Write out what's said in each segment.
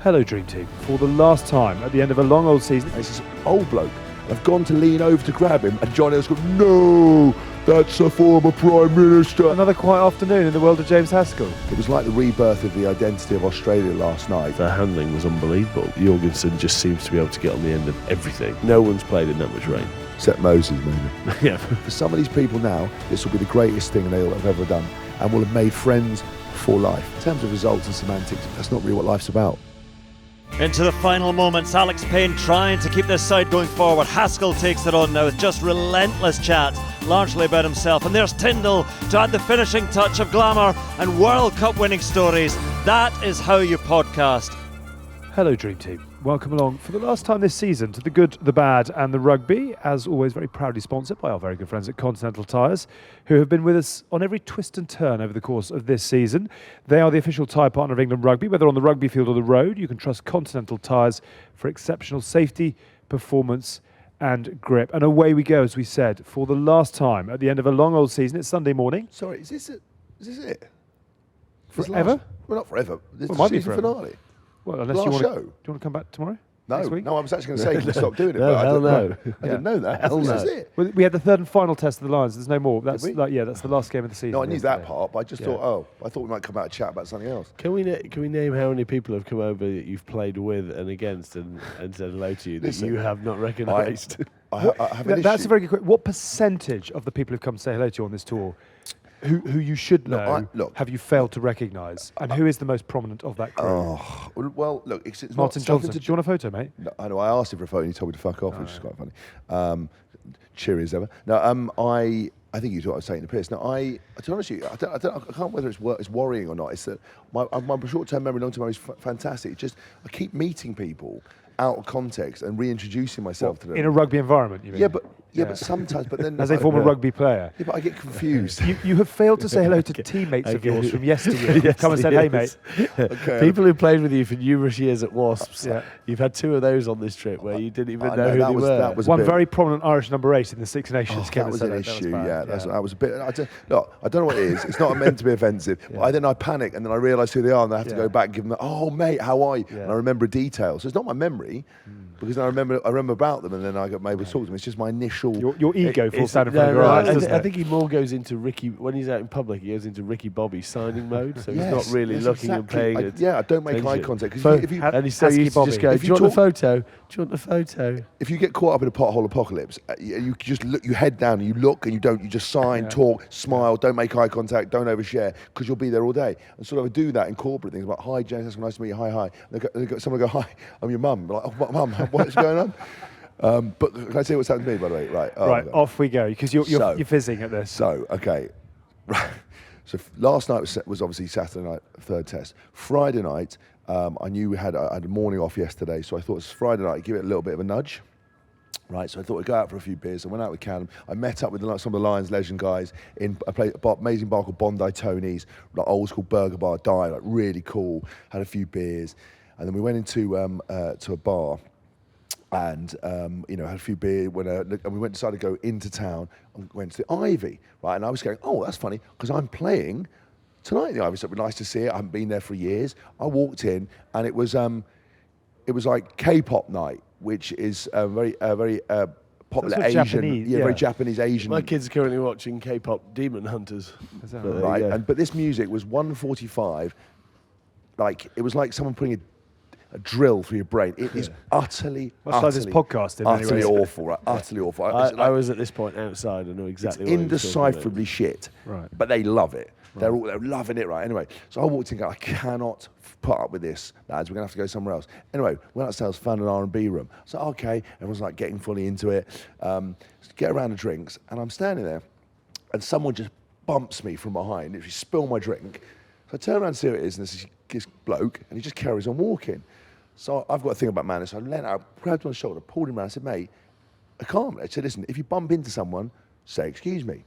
Hello Dream Team. For the last time at the end of a long old season, And it's this old bloke. I've gone to lean over to grab him, and Johnny has gone, no, that's a former Prime Minister. another quiet afternoon in the world of James Haskell. It was like the rebirth of the identity of Australia last night. Their handling was unbelievable. Jorgensen just seems to be able to get on the end of everything. No one's played in that much rain. Except Moses, maybe. Yeah. For some of these people now, this will be the greatest thing they'll have ever done, and will have made friends for life. In terms of results and semantics, that's not really what life's about. Into the final moments, Alex Payne trying to keep this side going forward. Haskell takes it on now with just relentless chat, largely about himself. And there's Tyndall to add the finishing touch of glamour and World Cup winning stories. That is how you podcast. Hello Dream Team. Welcome along for the last time this season to the good, the bad and the rugby, as always very proudly sponsored by our very good friends at Continental Tyres, who have been with us on every twist and turn over the course of this season. They are the official tyre partner of England Rugby. Whether on the rugby field or the road, you can trust Continental Tyres for exceptional safety, performance and grip. And away we go, as we said, for the last time at the end of a long old season. It's Sunday morning. Sorry, is this it? Forever? Well, not forever. This Well, is it might the be season forever. finale. Well, unless Last you want show. to, do you want to come back tomorrow? No, Next week? no, I was actually going to say you can stop doing it. No, but I hell didn't, no. I didn't know that. Hell This no. is it. Well, we had the third and final test of the Lions. There's no more. That's we? that's the last game of the season. No, I knew that yesterday. part, but I just Yeah. thought, I thought we might come out and chat about something else. Can we name how many people have come over that you've played with and against and said hello to you that Listen, you have not recognised? I have an That's issue. a very good question. What percentage of the people who've come to say hello to you on this tour, who you should know, look. have you failed to recognise? And who is the most prominent of that crew? Oh, well, look, it's Martin not Johnson. something Do you want a photo, mate? No, I know. I asked him for a photo, and he told me to fuck off, which is quite funny. Cheery as ever. No, I think you thought I was taking the piss. No, to be honest with you, I can't whether it's worrying or not. It's that my short-term memory, long-term memory is fantastic. It's just I keep meeting people out of context and reintroducing myself to them. In a rugby environment, you mean? Yeah, but sometimes, but then As a former rugby player. Yeah, but I get confused. You have failed to say hello to teammates of yours from yesteryear. Yes, Come and said, hey, mate. Okay. People who played with you for numerous years at Wasps. Yeah. You've had two of those on this trip where you didn't even I know know, who that they was- were. that was a One bit- very prominent Irish number 8 in the Six Nations came That and was said an that. That was issue, bad. yeah. That was a bit. I don't know what it is. It's not meant to be offensive. But then I panic, and then I realise who they are, and I have to Yeah. go back and give them. Oh, mate, how are you? Yeah. And I remember details. So it's not my memory, because I remember about them, and then I got able to talk to them. It's just my initial. Your ego falls down in No, front of your no, eyes, I doesn't it? think he more goes into Ricky, when he's out in public, he goes into Ricky Bobby signing mode, so Yes, he's not really yes, looking and exactly. paying it. Yeah, I don't make eye attention. contact. 'Cause So- if you- and he so Husky he used to just Bobby. go, If do you you want the talk- photo? Do you want the photo? if you get caught up in a pothole apocalypse, you just look, you head down, and you look, and you just sign, talk, smile, don't make eye contact, don't overshare, because you'll be there all day. And sort of I do that in corporate things, like, hi, James, it's nice to meet you, hi. Someone will go, hi, I'm your mum. Like, oh, mum, what's going on? But can I tell you what's happened to me, by the way? Right. Oh, Right, okay. off we go, because you're So- fizzing at this. So, okay. So last night was obviously Saturday night, third test. Friday night, I knew I had a morning off yesterday, so I thought it's Friday night, give it a little bit of a nudge. Right, so I thought I'd go out for a few beers. I went out with Callum. I met up with some of the Lions legend guys in a amazing bar called Bondi Tony's, like old school burger bar, like really cool. Had a few beers, and then we went into to a bar. And had a few beers. And we decided to go into town and went to the Ivy, right? And I was going, oh, that's funny, because I'm playing tonight in the Ivy, so it'd be nice to see it. I haven't been there for years. I walked in, and it was like K-pop night, which is a very popular sort of Asian, Japanese, yeah. very Japanese Asian. My kids are currently watching K-pop Demon Hunters. Is that But there you right? go. But this music was 1:45. Like it was like someone putting a drill through your brain. It is utterly, Much like this podcast in many utterly ways. awful, right? Utterly awful. I was at this point outside. I know exactly It's what he was talking about. indecipherably shit, Right. but they love it. They're loving it, right? Anyway, so I walked in and go, I cannot put up with this, lads. We're going to have to go somewhere else. Anyway, went upstairs, found an R&B room. So, okay, everyone's like getting fully into it. Get around the drinks, and I'm standing there, and someone just bumps me from behind, literally spill my drink. So I turn around and see who it is, and this bloke, and he just carries on walking. So I've got a thing about manners. So I leant out, grabbed him on the shoulder, pulled him around, I said, mate, I can't. I said, listen, if you bump into someone, say, excuse me.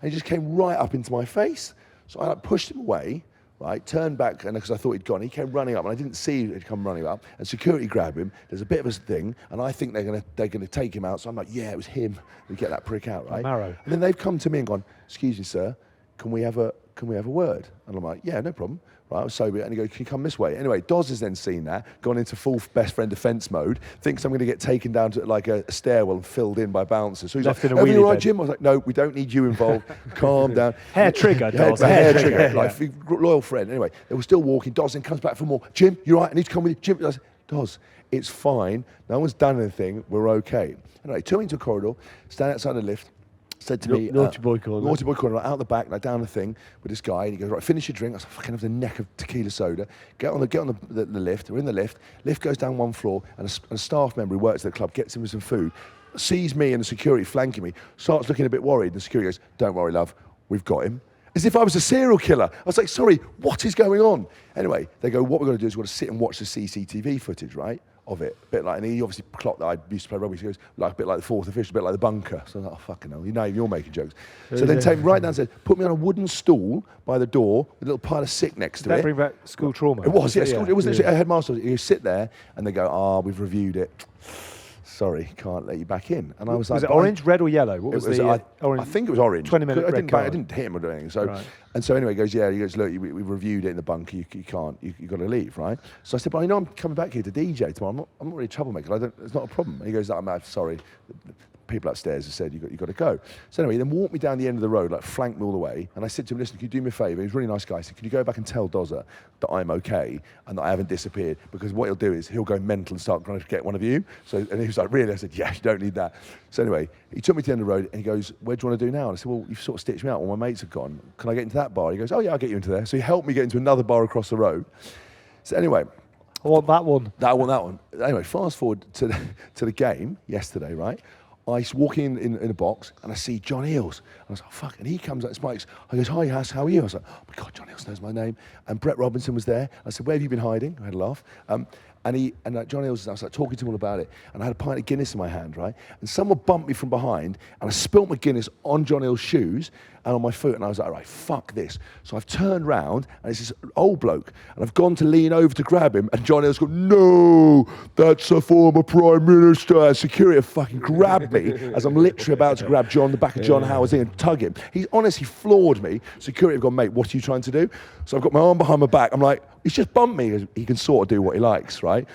And he just came right up into my face. So I pushed him away, right, turned back, and because I thought he'd gone, he came running up, and I didn't see he'd come running up, and security grabbed him. There's a bit of a thing, and I think they're gonna take him out. So I'm like, yeah, it was him. We get that prick out, right? Marrow. And then they've come to me and gone, excuse me, sir, can we have a can we have a word? And I'm like, yeah, no problem. Right, I was sober, and he goes, can you come this way? Anyway, Doz has then seen that, gone into full best friend defence mode, thinks I'm going to get taken down to like a stairwell and filled in by bouncers. So he's Left like, in a everything wheelie all right, bin. Jim? I was like, no, we don't need you involved. Calm down. Hair trigger, Doz. Hair trigger. Like, loyal friend. Anyway, they were still walking. Doz then comes back for more. Jim, you're right, I need to come with you. Jim, I said, Doz, it's fine. No one's done anything. We're okay. Anyway, took me into a corridor, stand outside the lift, said to me, Naughty boy corner. Naughty boy corner, like, out the back, like down the thing with this guy, and he goes, right, finish your drink. I was like, fucking have the neck of tequila soda. Get on the lift. We're in the lift. Lift goes down one floor, and a staff member who works at the club gets him with some food, sees me and the security flanking me, starts looking a bit worried. And the security goes, don't worry, love, we've got him. As if I was a serial killer. I was like, sorry, what is going on? Anyway, they go, what we're going to do is we're going to sit and watch the CCTV footage, right? Of it, a bit like, and he obviously clocked that I used to play rugby. So he goes, like a bit like the fourth official, a bit like the bunker. So I was like, oh fucking hell, you're making jokes. So then take me right down and said, put me on a wooden stool by the door, with a little pile of sick next to Did that it. bring back school trauma? It was, yeah. School, it was literally a headmaster. You sit there, and they go, we've reviewed it. Sorry, can't let you back in. And I was like, was it orange, red, or yellow? What was the orange? I think it was orange. 20-minute red card. I didn't hit him or anything. So, Right. And so anyway, he goes, look, we've reviewed it in the bunker. You can't. You got to leave, right? So I said, but I know I'm coming back here to DJ tomorrow. I'm not really a troublemaker. It's not a problem. And he goes, I'm sorry. People upstairs have said you got to go. So anyway, he then walked me down the end of the road, like flanked me all the way. And I said to him, listen, can you do me a favour? He was a really nice guy. I said, can you go back and tell Dozza that I'm okay and that I haven't disappeared? Because what he'll do is he'll go mental and start trying to get one of you. So, and he was like, really? I said, yeah, you don't need that. So anyway, he took me to the end of the road and he goes, where do you want to do now? And I said, well, you've sort of stitched me out. All my mates have gone. Can I get into that bar? He goes, oh yeah, I'll get you into there. So he helped me get into another bar across the road. So anyway, I want that one. that one. Anyway, fast forward to the game yesterday, right? I walk in a box and I see John Eales. And I was like, fuck. And he comes up and Spikes. I goes, hi, Hass, how are you? I was like, oh my God, John Eales knows my name. And Brett Robinson was there. I said, where have you been hiding? I had a laugh. And John Eales, I was like talking to him all about it. And I had a pint of Guinness in my hand, right? And someone bumped me from behind and I spilt my Guinness on John Eales' shoes and on my foot. And I was like, all right, fuck this. So I've turned round and it's this old bloke. And I've gone to lean over to grab him. And John Eales goes, no, that's a former Prime Minister. And security have fucking grabbed me as I'm literally about to grab the back of John Howard's thing and tug him. He's honestly floored me. Security have gone, mate, what are you trying to do? So I've got my arm behind my back. I'm like, he's just bumped me. He can sort of do what he likes, right?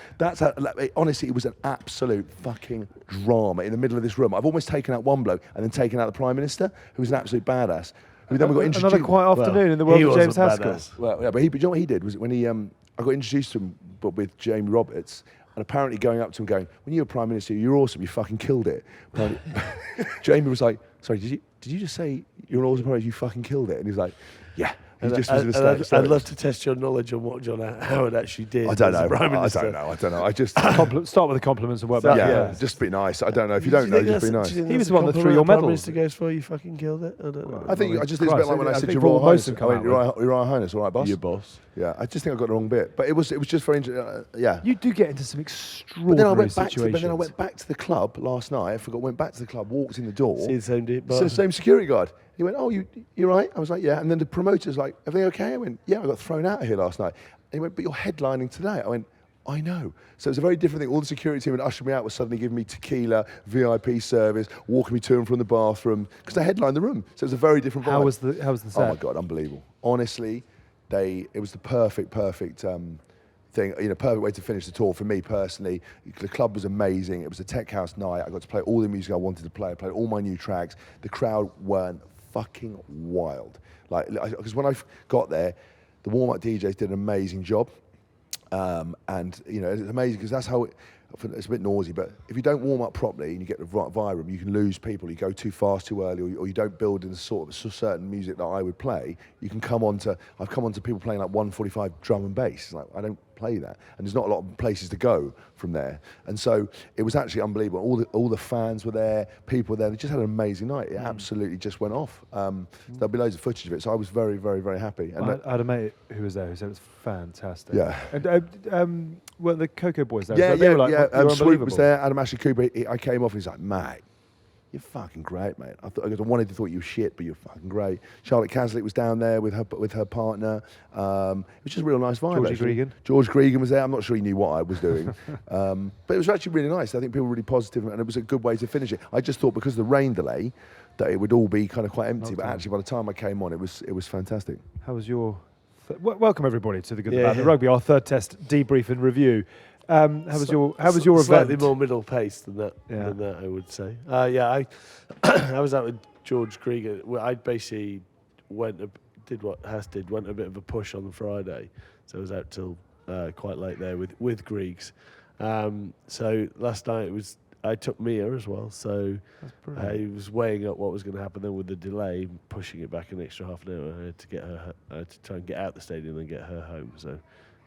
Honestly, it was an absolute fucking drama in the middle of this room. I've almost taken out one bloke and then taken out the Prime Minister, who was an absolute badass. Who then we got introduced. Another quiet afternoon in the world of James Haskell. Well, yeah, but you know what he did was when I got introduced to him, but with Jamie Roberts, and apparently going up to him going, when you were Prime Minister, you're awesome, you fucking killed it. Jamie was like, sorry, did you just say you're an awesome Prime Minister, you fucking killed it? And he was like, yeah. I'd love to test your knowledge on what John Howard actually did. I don't know. Prime I Minister. don't know. I just Start with the compliments and work back. yeah, just be nice. I don't know. If you don't know, just be nice. He was the one that threw your Prime medals. Minister goes for you fucking killed it. I don't know. I think I just think it's a Christ, bit like when I I said think Your Paul Royal Highness. Mosen I come went, out Your Royal Highness, all right, boss? Your boss. Yeah, I just think I got the wrong bit. But it was just very interesting. Yeah. You do get into some But extraordinary then I went situations. back to the club last night. I forgot. Went back to the club. Walked in the door. See the same dude. It's the same security guard. He went, "Oh, you're right." I was like, "Yeah." And then the promoter's like, "Everything okay?" I went, "Yeah, I got thrown out of here last night." And he went, "But you're headlining today." I went, "I know." So it was a very different thing. All the security team had ushered me out was suddenly giving me tequila, VIP service, walking me to and from the bathroom because they headlined the room. So it was a very different vibe. How was the set? Oh my God, unbelievable! Honestly, it was the perfect thing, perfect way to finish the tour for me personally. The club was amazing. It was a tech house night. I got to play all the music I wanted to play. I played all my new tracks. The crowd weren't fucking wild. Because when I got there, the warm-up DJs did an amazing job. And it's amazing because that's how it's a bit noisy, but if you don't warm up properly and you get the right vibe, you can lose people. You go too fast too early, or you don't build in the sort of certain music that I would play. I've come on to people playing like 145 drum and bass. It's like, I don't play that, and there's not a lot of places to go from there. And so it was actually unbelievable. All the fans were there, people were there. They just had an amazing night. It absolutely just went off. There'll be loads of footage of it. So I was very, very, very happy. And I had a mate who was there who said it was fantastic. Yeah. And were the Cocoa Boys there? Yeah, So they were like, yeah. "You're Swoop was unbelievable." there. Adam Ashley Cooper. I came off and he's like, mate, you're fucking great, mate. I wanted to thought you were shit, but you're fucking great. Charlotte Caslick was down there with her partner. It was just a real nice vibe. Georgie actually. Gregan. George Gregan was there. I'm not sure he knew what I was doing, but it was actually really nice. I think people were really positive, and it was a good way to finish it. I just thought because of the rain delay, that it would all be kind of quite empty. Knocked But on. actually, by the time I came on, it was fantastic. How was your... welcome everybody to the Good, the Yeah. Bad, the Rugby, our third test debrief and review. How was your Slightly event? more middle paced than that. Yeah. Than that, I would say. I I was out with George Krieger. Well, I basically did what Haas did. Went a bit of a push on the Friday, so I was out till quite late there with Griegs. So last night I took Mia as well. So That's brilliant. I was weighing up what was going to happen then with the delay, pushing it back an extra half an hour. I had to get her. I had to try and get out the stadium and get her home. So.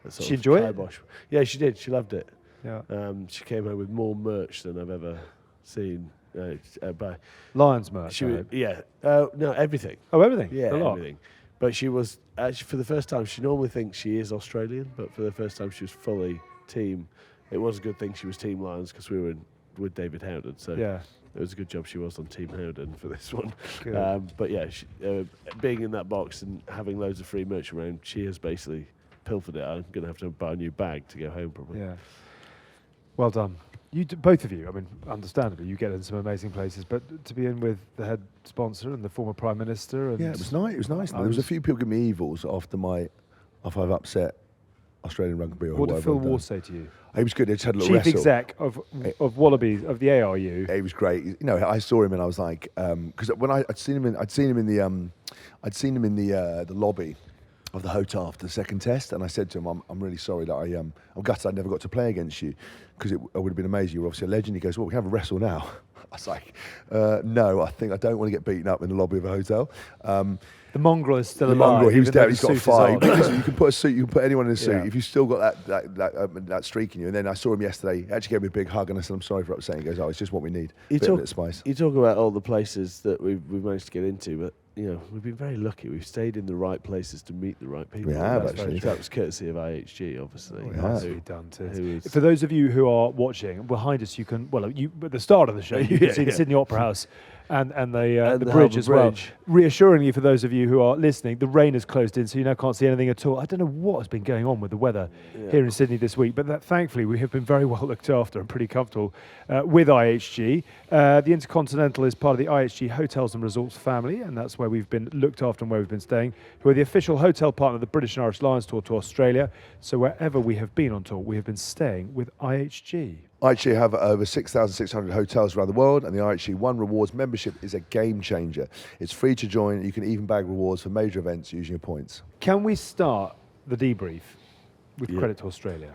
That's sort She of enjoy it? kibosh. Yeah, she did. She loved it. Yeah. She came home with more merch than I've ever seen. By Lions merch. she I was, hope. yeah, no, everything. Oh, everything. Yeah, A lot. everything. But she was actually for the first time. She normally thinks she is Australian, but for the first time she was fully team. It was a good thing she was team Lions because we were with David Howden. So Yeah. it was a good job she was on team Howden for this one. Good. But yeah, being in that box and having loads of free merch around, she has basically pilfered it. I'm going to have to buy a new bag to go home probably. Yeah. Well done. Both of you, I mean, understandably, you get in some amazing places, but to be in with the head sponsor and the former Prime Minister. And Yeah, it was nice. It was nice. I There was a was- few people giving me evils after I've upset Australian rugby or what did whatever. Phil I've done. War say to you? He was good. They just had a little Chief wrestle. exec of Wallabies, of the ARU. He was great. You know, I saw him and I was like, because when I'd seen him in the lobby of the hotel after the second test, and I said to him, I'm really sorry that I'm gutted I never got to play against you, because it would have been amazing. You're obviously a legend. He goes, well, we can have a wrestle now. I was like, no, I don't want to get beaten up in the lobby of a hotel. The mongrel is still The alive. mongrel, he was even though dead. the He's got suit is 5. on. Listen, you can put a suit, you can put anyone in a suit. Yeah. If you've still got that streak in you. And then I saw him yesterday. He actually gave me a big hug, and I said, I'm sorry for upsetting. He goes, oh, it's just what we need. You Bit of talk- spice. You talk about all the places that we've managed to get into, but you know we've been very lucky. We've stayed in the right places to meet the right people. We have, That's actually. That was courtesy of IHG, obviously. We have. Nicely done too. who is- For those of you who are watching, behind us, you can, at the start of the show, you can Yeah, see the yeah. Sydney Opera House and the And bridge the Harbour as well. Bridge. Reassuringly, for those of you who are listening, the rain has closed in, so you now can't see anything at all. I don't know what has been going on with the weather here in Sydney this week, but thankfully we have been very well looked after and pretty comfortable with IHG. The Intercontinental is part of the IHG Hotels and Resorts family, and that's where we've been looked after and where we've been staying, who are the official hotel partner of the British and Irish Lions Tour to Australia. So wherever we have been on tour, we have been staying with IHG. IHG have over 6,600 hotels around the world, and the IHG One Rewards membership is a game changer. It's free to join. You can even bag rewards for major events using your points. Can we start the debrief with Yeah. credit to Australia?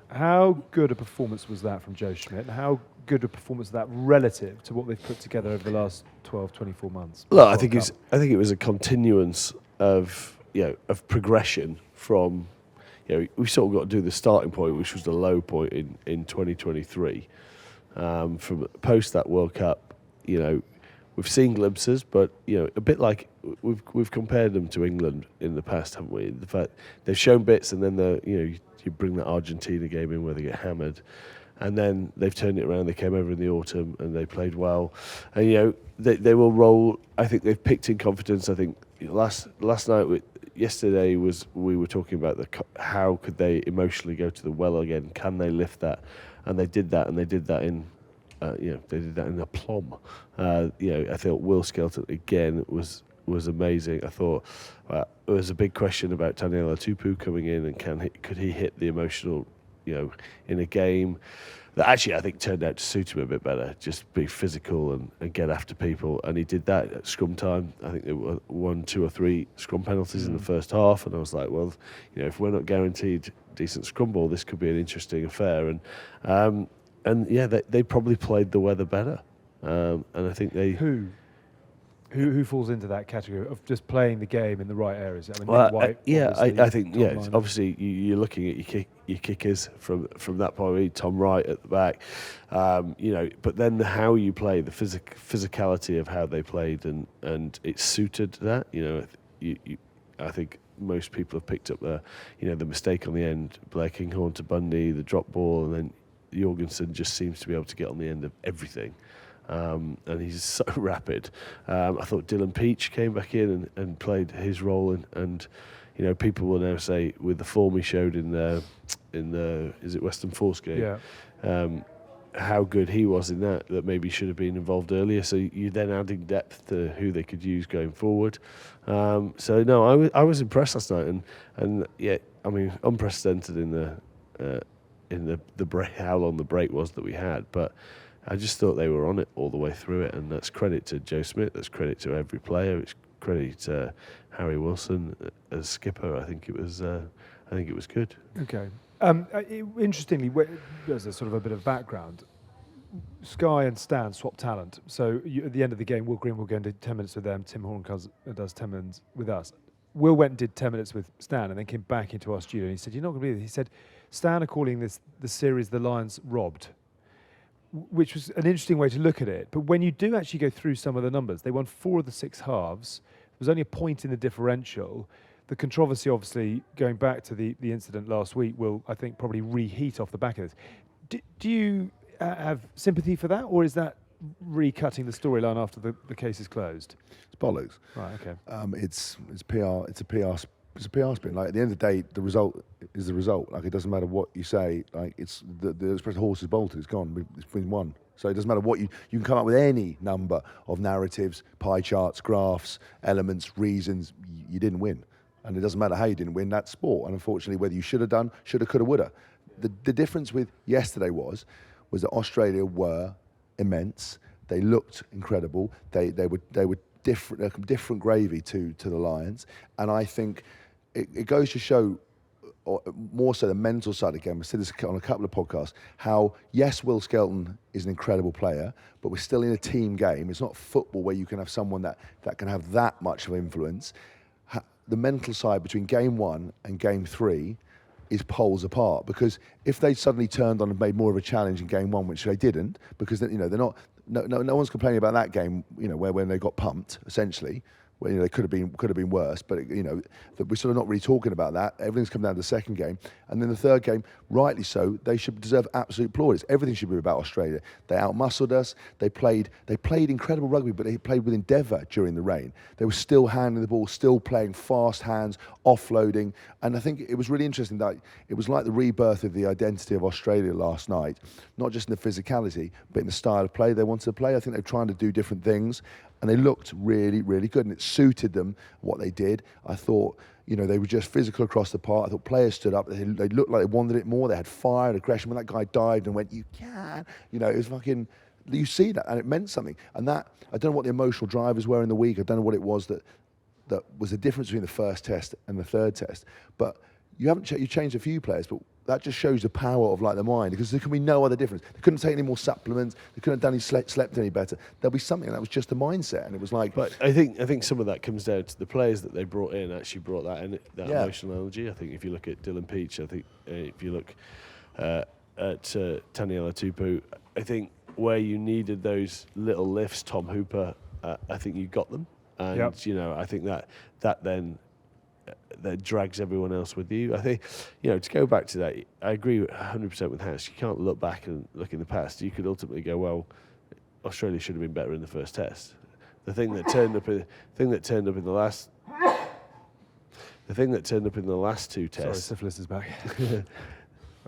How good a performance was that from Joe Schmidt? And how good a performance was that relative to what they've put together over the last 12, 24 months? Look, I World think Cup? it was a continuance of progression from. We sort of got to do the starting point, which was the low point in 2023. From post that World Cup, we've seen glimpses, but a bit like we've compared them to England in the past, haven't we? The fact they've shown bits, and then you bring that Argentina game in where they get hammered, and then they've turned it around. They came over in the autumn and they played well, and they will roll. I think they've picked in confidence. I think last night. Yesterday we were talking about how could they emotionally go to the well again? Can they lift that? And they did that, and they did that in aplomb. I thought Will Skelton again was amazing. I thought there was a big question about Taniela Tupu coming in, and could he hit the emotional, in a game that actually I think turned out to suit him a bit better. Just be physical and get after people, and he did that at scrum time. I think there were 1, 2 or 3 scrum penalties in the first half, and I was like, well, if we're not guaranteed decent scrum ball, this could be an interesting affair. And they probably played the weather better, and I think they. Who falls into that category of just playing the game in the right areas? I mean, Well, White, I think top it's line. obviously you're looking at your kickers from that point of view. Tom Wright at the back, but then how you play, the physicality of how they played, and it suited that. I think most people have picked up the mistake on the end, Blair Kinghorn to Bundy, the drop ball, and then Jorgensen just seems to be able to get on the end of everything. And he's so rapid. I thought Dylan Peach came back in and played his role, and people will now say with the form he showed in the is it Western Force game, Yeah. how good he was in that maybe should have been involved earlier. So you're then adding depth to who they could use going forward. So no, I was impressed last night, and yeah, I mean unprecedented in the break, how long the break was that we had, but I just thought they were on it all the way through it, and that's credit to Joe Smith, that's credit to every player, it's credit to Harry Wilson as skipper. I think it was good. Okay. Interestingly, there's a sort of a bit of background. Sky and Stan swap talent. So at the end of the game, Will Green will go and do 10 minutes with them. Tim Horncastle does 10 minutes with us. Will went and did 10 minutes with Stan and then came back into our studio and he said, "You're not going to believe it." He said, "Stan are calling this the series The Lions Robbed," which was an interesting way to look at it. But when you do actually go through some of the numbers, they won 4 of the 6 halves. There was only a point in the differential. The controversy, obviously, going back to the incident last week, will, I think, probably reheat off the back of this. Do you have sympathy for that, or is that recutting the storyline after the case is closed? It's bollocks. Right. Okay. It's PR. It's a PR spin. Like at the end of the day, the result is the result. Like it doesn't matter what you say. Like it's the expression "horse is bolted." It's gone. It's been won. So it doesn't matter what you can come up with any number of narratives, pie charts, graphs, elements, reasons. You didn't win. And it doesn't matter how you didn't win, that's sport. And unfortunately, whether you should have done, shoulda, coulda, woulda. The difference with yesterday was that Australia were immense. They looked incredible. They were different gravy to the Lions. And I think it goes to show, or more so the mental side of the game. I've said this on a couple of podcasts, how yes, Will Skelton is an incredible player, but we're still in a team game. It's not football where you can have someone that can have that much of influence. The mental side between game 1 and game 3 is poles apart, because if they suddenly turned on and made more of a challenge in game 1, which they didn't, because they're not, no one's complaining about that game, where when they got pumped essentially, where they could have been worse, but we're sort of not really talking about that. Everything's come down to the second game, and then the third game, rightly so, they should deserve absolute plaudits. Everything should be about Australia. They outmuscled us. They played incredible rugby, but they played with endeavour during the rain. They were still handling the ball, still playing fast hands, offloading, and I think it was really interesting that it was like the rebirth of the identity of Australia last night, not just in the physicality, but in the style of play they wanted to play. I think they're trying to do different things. And they looked really, really good, and it suited them what they did. I thought, they were just physical across the park. I thought players stood up. They looked like they wanted it more. They had fire and aggression. When that guy dived and went, "You can," it was fucking. You see that, and it meant something. And that, I don't know what the emotional drivers were in the week. I don't know what it was that was the difference between the first test and the third test. But you changed a few players, but that just shows the power of the mind, because there can be no other difference. They couldn't take any more supplements. They couldn't have done slept any better. There'll be something, and that was just the mindset. And it was like. But I think some of that comes down to the players that they brought in actually brought that in, that emotional energy. I think if you look at Dylan Peach, I think if you look at Taniela Tupu, I think where you needed those little lifts, Tom Hooper, I think you got them, and I think that then. That drags everyone else with you. I think, to go back to that, I agree 100% with House. You can't look back and look in the past. You could ultimately go, well, Australia should have been better in the first test. The thing that turned up in the last two tests. Sorry, syphilis is back.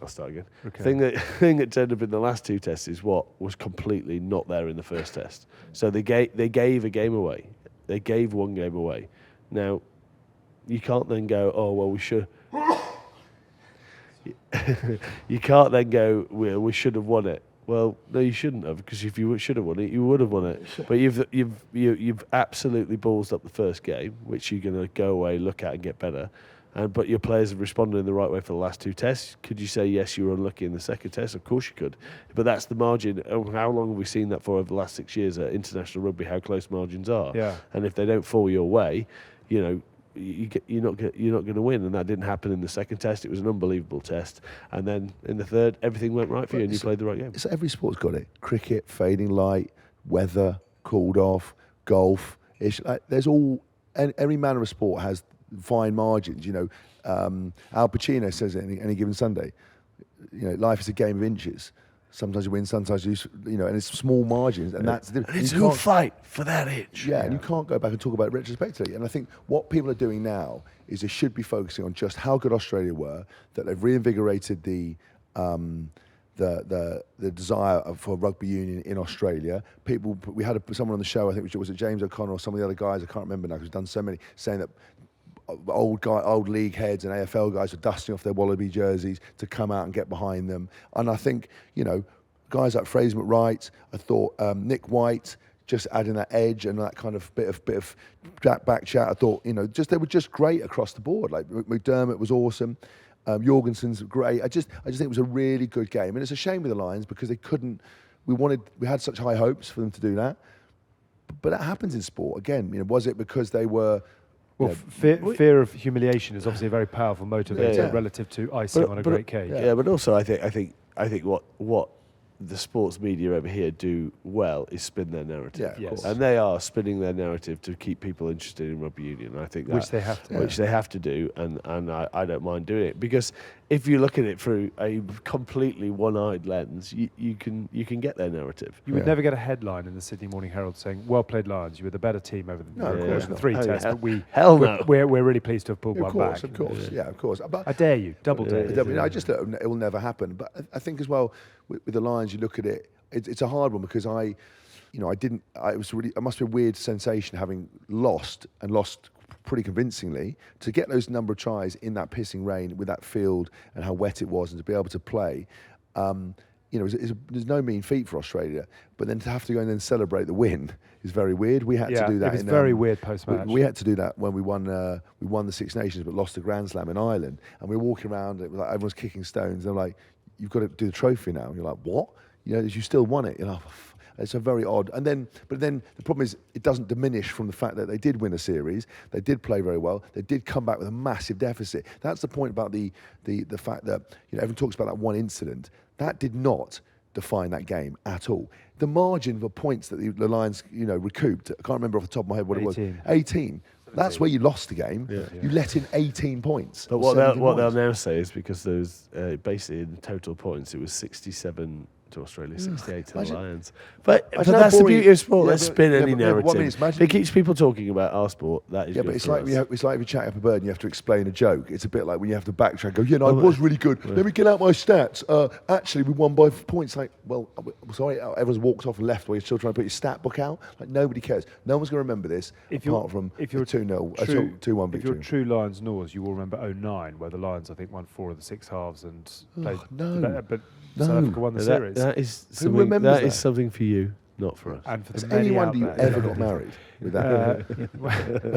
I'll start again. Okay. Thing that turned up in the last 2 tests is what was completely not there in the first test. So they gave a game away. They gave one game away. Now. You can't then go, oh, well, we should. You can't then go, well, we should have won it. Well, no, you shouldn't have, because if you should have won it, you would have won it. But you've absolutely ballsed up the first game, which you're going to go away, look at, and get better. But your players have responded in the right way for the last 2 tests. Could you say, yes, you were unlucky in the second test? Of course you could. But that's the margin. How long have we seen that for over the last 6 years at international rugby, how close margins are? Yeah. And if they don't fall your way, you're not going to win, and that didn't happen in the second test. It was an unbelievable test, and then in the third, everything went right for you, and you played the right game. So every sport's got it: cricket, fading light, weather, called off, golf. There's all, every manner of sport has fine margins. Al Pacino says it any given Sunday. Life is a game of inches. Sometimes you win, sometimes you lose, and it's small margins, and that's the difference. It's who fight for that itch. Yeah, and you can't go back and talk about it retrospectively. And I think what people are doing now is they should be focusing on just how good Australia were, that they've reinvigorated the the desire for rugby union in Australia. We had someone on the show, I think was it James O'Connor or some of the other guys, I can't remember now because we've done so many, saying that old league heads and AFL guys were dusting off their Wallaby jerseys to come out and get behind them. And I think, guys like Fraser McWright, I thought Nick White, just adding that edge and that kind of bit of back chat. I thought, they were just great across the board. Like McDermott was awesome. Jorgensen's great. I just think it was a really good game. And it's a shame with the Lions because they couldn't, we had such high hopes for them to do that. But that happens in sport. Again, was it because they were... Well, fear of humiliation is obviously a very powerful motivator relative to icing on a great cake. Yeah, but also I think what the sports media over here do well is spin their narrative. Yeah, yes. And they are spinning their narrative to keep people interested in rugby union. I think which they have to. Which they have to do, and I don't mind doing it, because if you look at it through a completely one-eyed lens, you can get their narrative. You would never get a headline in the Sydney Morning Herald saying, "Well played, Lions. You were the better team over the three tests." But we're really pleased to have pulled one back. Of course, yeah, of course. But I dare you, double dare you. I just it will never happen. But I think as well with the Lions, you look at it. It's a hard one because it must be a weird sensation having lost pretty convincingly to get those number of tries in that pissing rain with that field and how wet it was and to be able to play. There's no mean feat for Australia, but then to have to go and then celebrate the win is very weird. We had to do that. It was very weird post-match. We had to do that when we won the Six Nations, but lost the Grand Slam in Ireland, and we were walking around. It was like everyone's kicking stones. They're like, "You've got to do the trophy now." And you're like, "What?" You still won it. It's a very odd. But then the problem is it doesn't diminish from the fact that they did win a series. They did play very well. They did come back with a massive deficit. That's the point about the fact that everyone talks about that one incident. That did not define that game at all. The margin of points that the Lions recouped. I can't remember off the top of my head what 18. it was. 18. That's where you lost the game. Yeah. You let in 18 points. But what they'll now say is because there's basically in total points it was 67 to Australia, 68 to the Lions. But that's the beauty of sport. Let's spin any narrative. It keeps people talking about our sport. That is good. But it's for like us. it's like if you chat up a bird and you have to explain a joke. It's a bit like when you have to backtrack. Go, I was really good. Let me get out my stats. Actually, we won by points. Like, well, sorry, everyone's walked off and left while you're still trying to put your stat book out. Like nobody cares. No one's going to remember this apart from if you're 2-0, 2-1 victory. If you're true Lions Norse, you will remember 2009, where the Lions I think won 4 of the 6 halves and played. But South Africa won the series. That is something for you, not for us. And for Has anyone ever got married with that?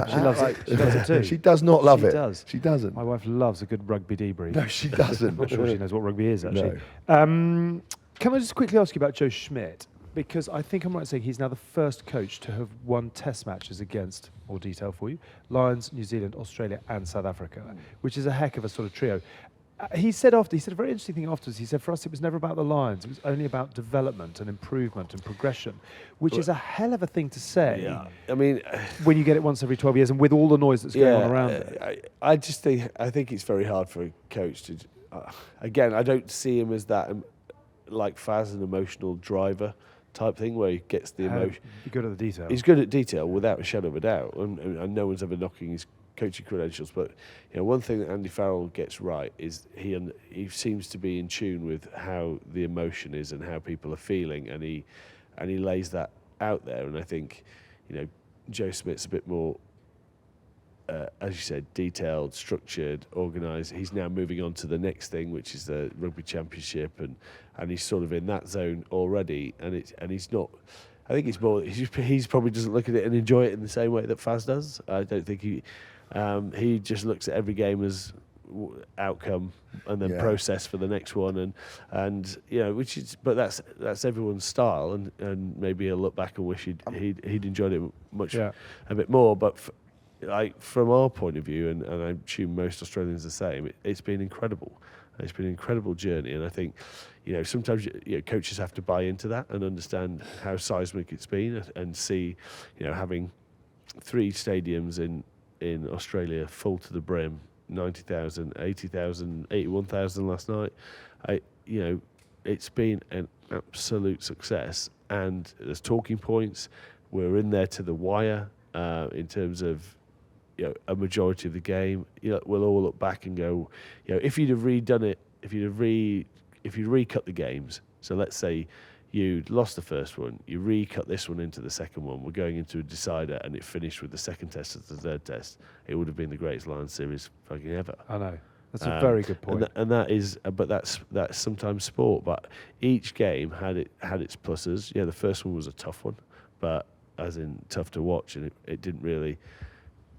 She loves it. She loves it too. She does not love it. Does. She doesn't. My wife loves a good rugby debrief. No, she doesn't. I'm not sure she knows what rugby is, actually. No. Can I just quickly ask you about Joe Schmidt? Because I think I'm right in saying he's now the first coach to have won test matches against, more detail for you, Lions, New Zealand, Australia and South Africa, which is a heck of a sort of trio. He said a very interesting thing afterwards. He said, for us, it was never about the Lions. It was only about development and improvement and progression, which is a hell of a thing to say. Yeah. I mean, when you get it once every 12 years and with all the noise that's going on around it. I think it's very hard for a coach to. Again, I don't see him as that, like Faz, an emotional driver type thing where he gets the emotion. He's good at the detail. He's good at detail without a shadow of a doubt, and no one's ever knocking his coaching credentials. But one thing that Andy Farrell gets right is he seems to be in tune with how the emotion is and how people are feeling, and he lays that out there. And I think Joe Smith's a bit more, as you said, detailed, structured, organised. He's now moving on to the next thing, which is the Rugby Championship, and he's sort of in that zone already. And he's not. I think it's more. He's probably doesn't look at it and enjoy it in the same way that Faz does. I don't think he just looks at every game as outcome and then process for the next one, and which is, but that's everyone's style, and maybe he'll look back and wish he'd enjoyed it a bit more, but. Like from our point of view, and I assume most Australians are the same, it's been incredible. It's been an incredible journey, and I think sometimes coaches have to buy into that and understand how seismic it's been, and see having 3 stadiums in Australia full to the brim, 90,000, 80,000, 81,000 last night. It's been an absolute success, and there's talking points. We're in there to the wire in terms of a majority of the game. We'll all look back and go, if you'd have redone it, if you'd have recut the games, so let's say you'd lost the first one, you recut this one into the second one, we're going into a decider, and it finished with the second test as the third test, it would have been the greatest Lions series fucking ever. I know. That's a very good point. And that is, but that's sometimes sport. But each game had its pluses. Yeah, the first one was a tough one, but as in tough to watch, and it didn't really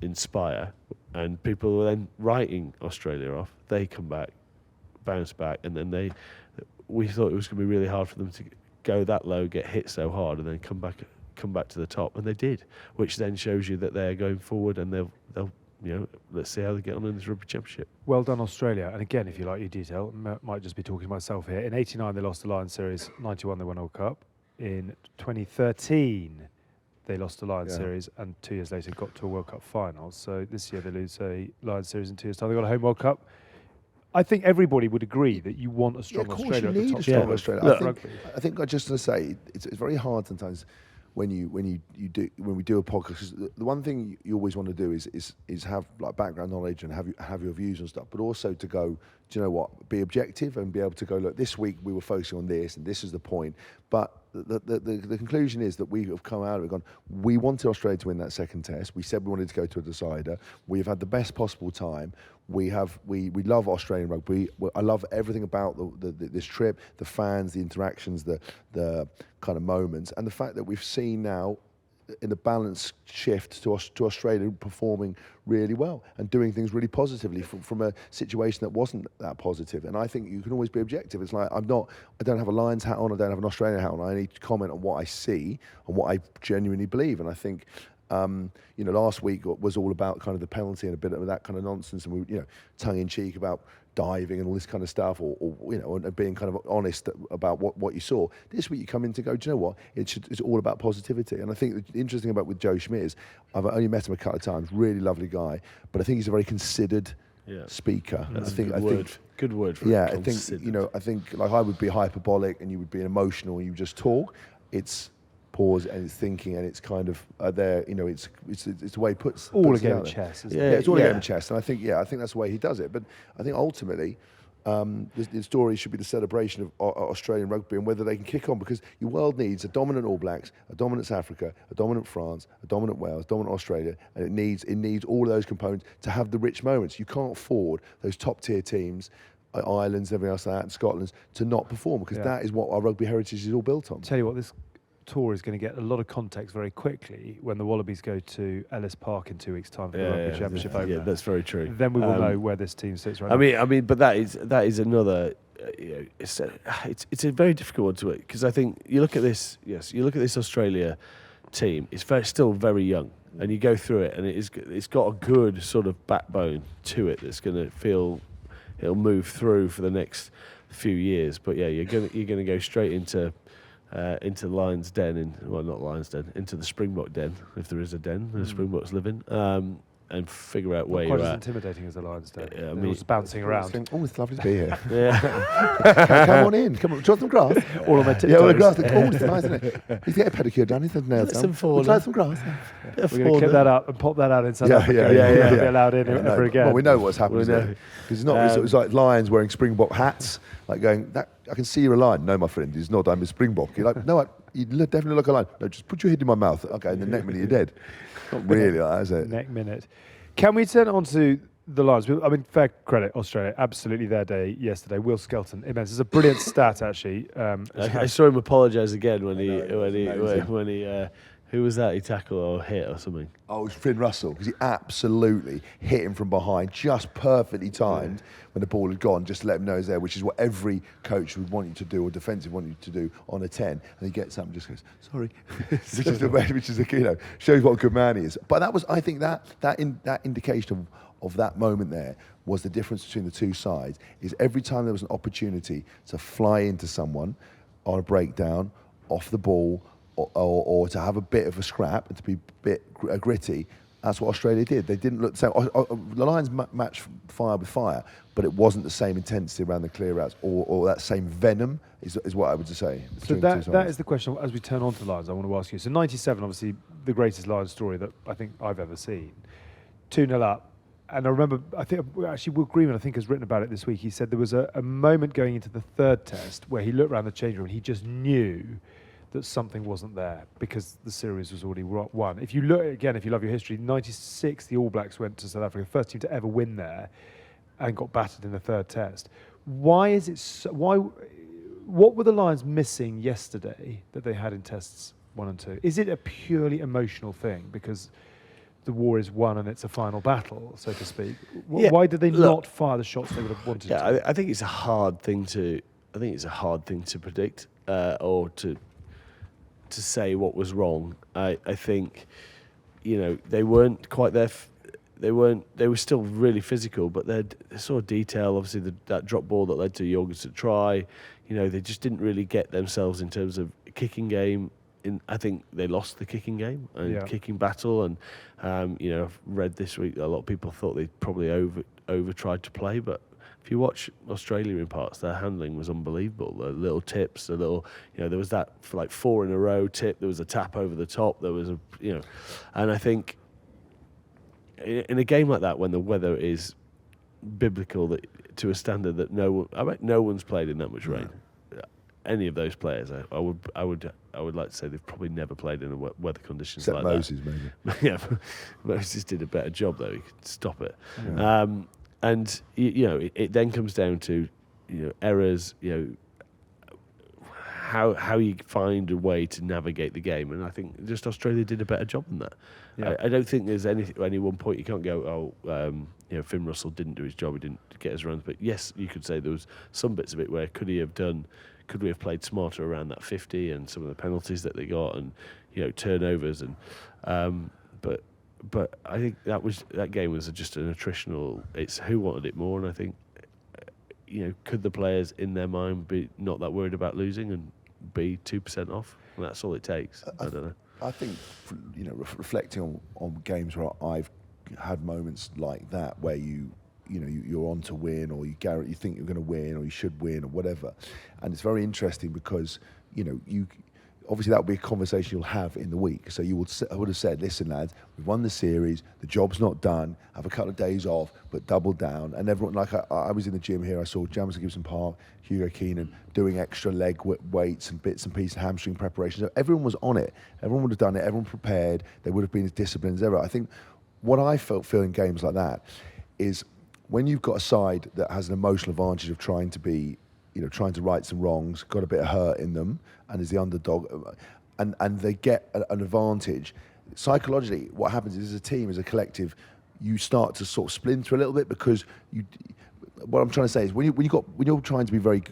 inspire. And people were then writing Australia off. They come back, bounce back, and then we thought it was going to be really hard for them to go that low, get hit so hard, and then come back to the top, and they did, which then shows you that they're going forward, and they'll let's see how they get on in this rugby championship. Well done, Australia. And again, if you like your detail, might just be talking to myself here. In '89, they lost the Lions series. '91, they won the World Cup. In 2013, they lost the Lions series, and 2 years later got to a World Cup final. So this year they lose a Lions series in 2 years' time. They got a home World Cup. I think everybody would agree that you want a strong Australia at the top. Strong Australia. Look, I think I just want to say it's very hard sometimes when we do a podcast. 'Cause the one thing you always want to do is have like background knowledge and have your views and stuff, but also to go, do you know what? Be objective and be able to go, look, this week we were focusing on this and this is the point. But the conclusion is that we have come out of it gone, we wanted Australia to win that second test. We said we wanted to go to a decider. We've had the best possible time. We love Australian rugby. I love everything about this trip, the fans, the interactions, the kind of moments, and the fact that we've seen now in the balance shift to Australia performing really well and doing things really positively from a situation that wasn't that positive. And I think you can always be objective. It's like I don't have a Lions hat on, I don't have an Australian hat on. I need to comment on what I see and what I genuinely believe. And I think last week was all about kind of the penalty and a bit of that kind of nonsense, and we, tongue in cheek about diving and all this kind of stuff, or being kind of honest about what you saw. This week you come in to go, do you know what? It's all about positivity. And I think the interesting about with Joe Schmidt is I've only met him a couple of times. Really lovely guy, but I think he's a very considered speaker. That's I think good word for I think like I would be hyperbolic and you would be emotional and you just talk. It's pause and it's thinking and it's kind of there. It's the way he puts all a puts it game out of there. chess. Isn't Yeah, it? it's all a game of chess, and I think that's the way he does it. But I think ultimately, the story should be the celebration of Australian rugby and whether they can kick on, because your world needs a dominant All Blacks, a dominant South Africa, a dominant France, a dominant Wales, dominant Australia, and it needs all of those components to have the rich moments. You can't afford those top tier teams, Ireland's, everything else like that, and Scotland's, to not perform, because that is what our rugby heritage is all built on. Tell you what, this tour is going to get a lot of context very quickly when the Wallabies go to Ellis Park in 2 weeks' time for the Rugby Championship opener. Yeah, that's very true. Then we will know where this team sits right now. I mean, but that is another. It's a very difficult one to it, because I think you look at this. Yes, you look at this Australia team. It's still very young, and you go through it, and it's got a good sort of backbone to it that's going to feel it'll move through for the next few years. But yeah, you're gonna go straight into Lion's Den, not Lion's Den, into the Springbok Den, if there is a den the Springboks live in, and figure out where you're quite at. as intimidating as the Lions Den. Yeah, I They're mean, all just bouncing around. Oh, it's lovely to be here. Yeah. Come on in. Come on. Do you want some grass? All on their tiptoes. Yeah, all the grass. Oh, it's nice, isn't it? You get a pedicure done. It's nails Let's done. afford Would you like it. some grass? We're going to clip that up and pop that out in South Africa. Yeah. We'll not be allowed in ever again. Well, we know what's happening We know. there. Because it's not. It was like lions wearing Springbok hats, like going. That I can see you're a lion. No, my friend, it's not. I'm a Springbok. You're like, no, you definitely look a lion. No, just put your head in my mouth. Okay, in the next minute you're dead. Not really like that, is it? Next minute. Can we turn on to the Lions? I mean, fair credit, Australia, absolutely their day yesterday. Will Skelton, immense. It's a brilliant stat, actually. I saw him apologise again when he who was that he tackled or hit or something. Oh, it was Finn Russell, because he absolutely hit him from behind, just perfectly timed when the ball had gone, just to let him know he's there, which is what every coach would want you to do, or defensive want you to do on a 10. And he gets up and just goes, sorry, which is shows what a good man he is. But that was, I think, that indication of that moment there was the difference between the two sides. Is every time there was an opportunity to fly into someone on a breakdown, off the ball, or to have a bit of a scrap and to be a bit gritty, that's what Australia did. They didn't look the same. The Lions matched fire with fire, but it wasn't the same intensity around the clear-outs or that same venom is what I would say. So that is the question as we turn on to the Lions I want to ask you. So 97, obviously, the greatest Lions story that I think I've ever seen. 2-0 up, And I remember, I think actually Will Greenman, I think, has written about it this week. He said there was a moment going into the third test where he looked around the change room and he just knew that something wasn't there because the series was already won. If you look again, if you love your history, '96 the All Blacks went to South Africa, first team to ever win there, and got battered in the third test. Why is it? What were the Lions missing yesterday that they had in tests 1 and 2? Is it a purely emotional thing because the war is won and it's a final battle, so to speak? Why did they not fire the shots they would have wanted to? I think it's a hard thing to. I think it's a hard thing to predict or to say what was wrong. I think, they weren't quite there. They were still really physical, but they saw detail. Obviously, that drop ball that led to Jorgensen try. They just didn't really get themselves in terms of kicking game. I think they lost the kicking game and kicking battle. And I've read this week that a lot of people thought they probably over tried to play, but if you watch Australia in parts, their handling was unbelievable. The little tips, there was that for like 4 in a row tip. There was a tap over the top. There was and I think in a game like that, when the weather is biblical to a standard that no one's played in that much rain. Any of those players, I would like to say they've probably never played in weather conditions Except like Moses, that. maybe. Yeah, Moses did a better job though. He could stop it. Yeah. And it then comes down to errors. How you find a way to navigate the game, and I think just Australia did a better job than that. Yeah. I don't think there's any one point you can't go, Finn Russell didn't do his job, he didn't get his runs. But yes, you could say there was some bits of it where could we have played smarter around that 50 and some of the penalties that they got and turnovers and but I think that game was just an attritional. It's who wanted it more, and I think could the players in their mind be not that worried about losing and be 2% off? And that's all it takes. I don't know. I think reflecting on games where I've had moments like that where you're on to win, or you think you're going to win, or you should win, or whatever, and it's very interesting because you obviously that would be a conversation you'll have in the week. So I would have said, listen lads, we've won the series, the job's not done, have a couple of days off, but double down. And everyone, like I was in the gym here, I saw Jamison Gibson Park, Hugo Keenan doing extra leg weights and bits and pieces, hamstring preparation. So everyone was on it. Everyone would have done it. Everyone prepared. They would have been as disciplined as ever. I think what I feel in games like that is when you've got a side that has an emotional advantage of trying to right some wrongs, got a bit of hurt in them, and is the underdog, and they get an advantage. Psychologically, what happens is as a team, as a collective, you start to sort of splinter a little bit because what I'm trying to say is when you're trying to be very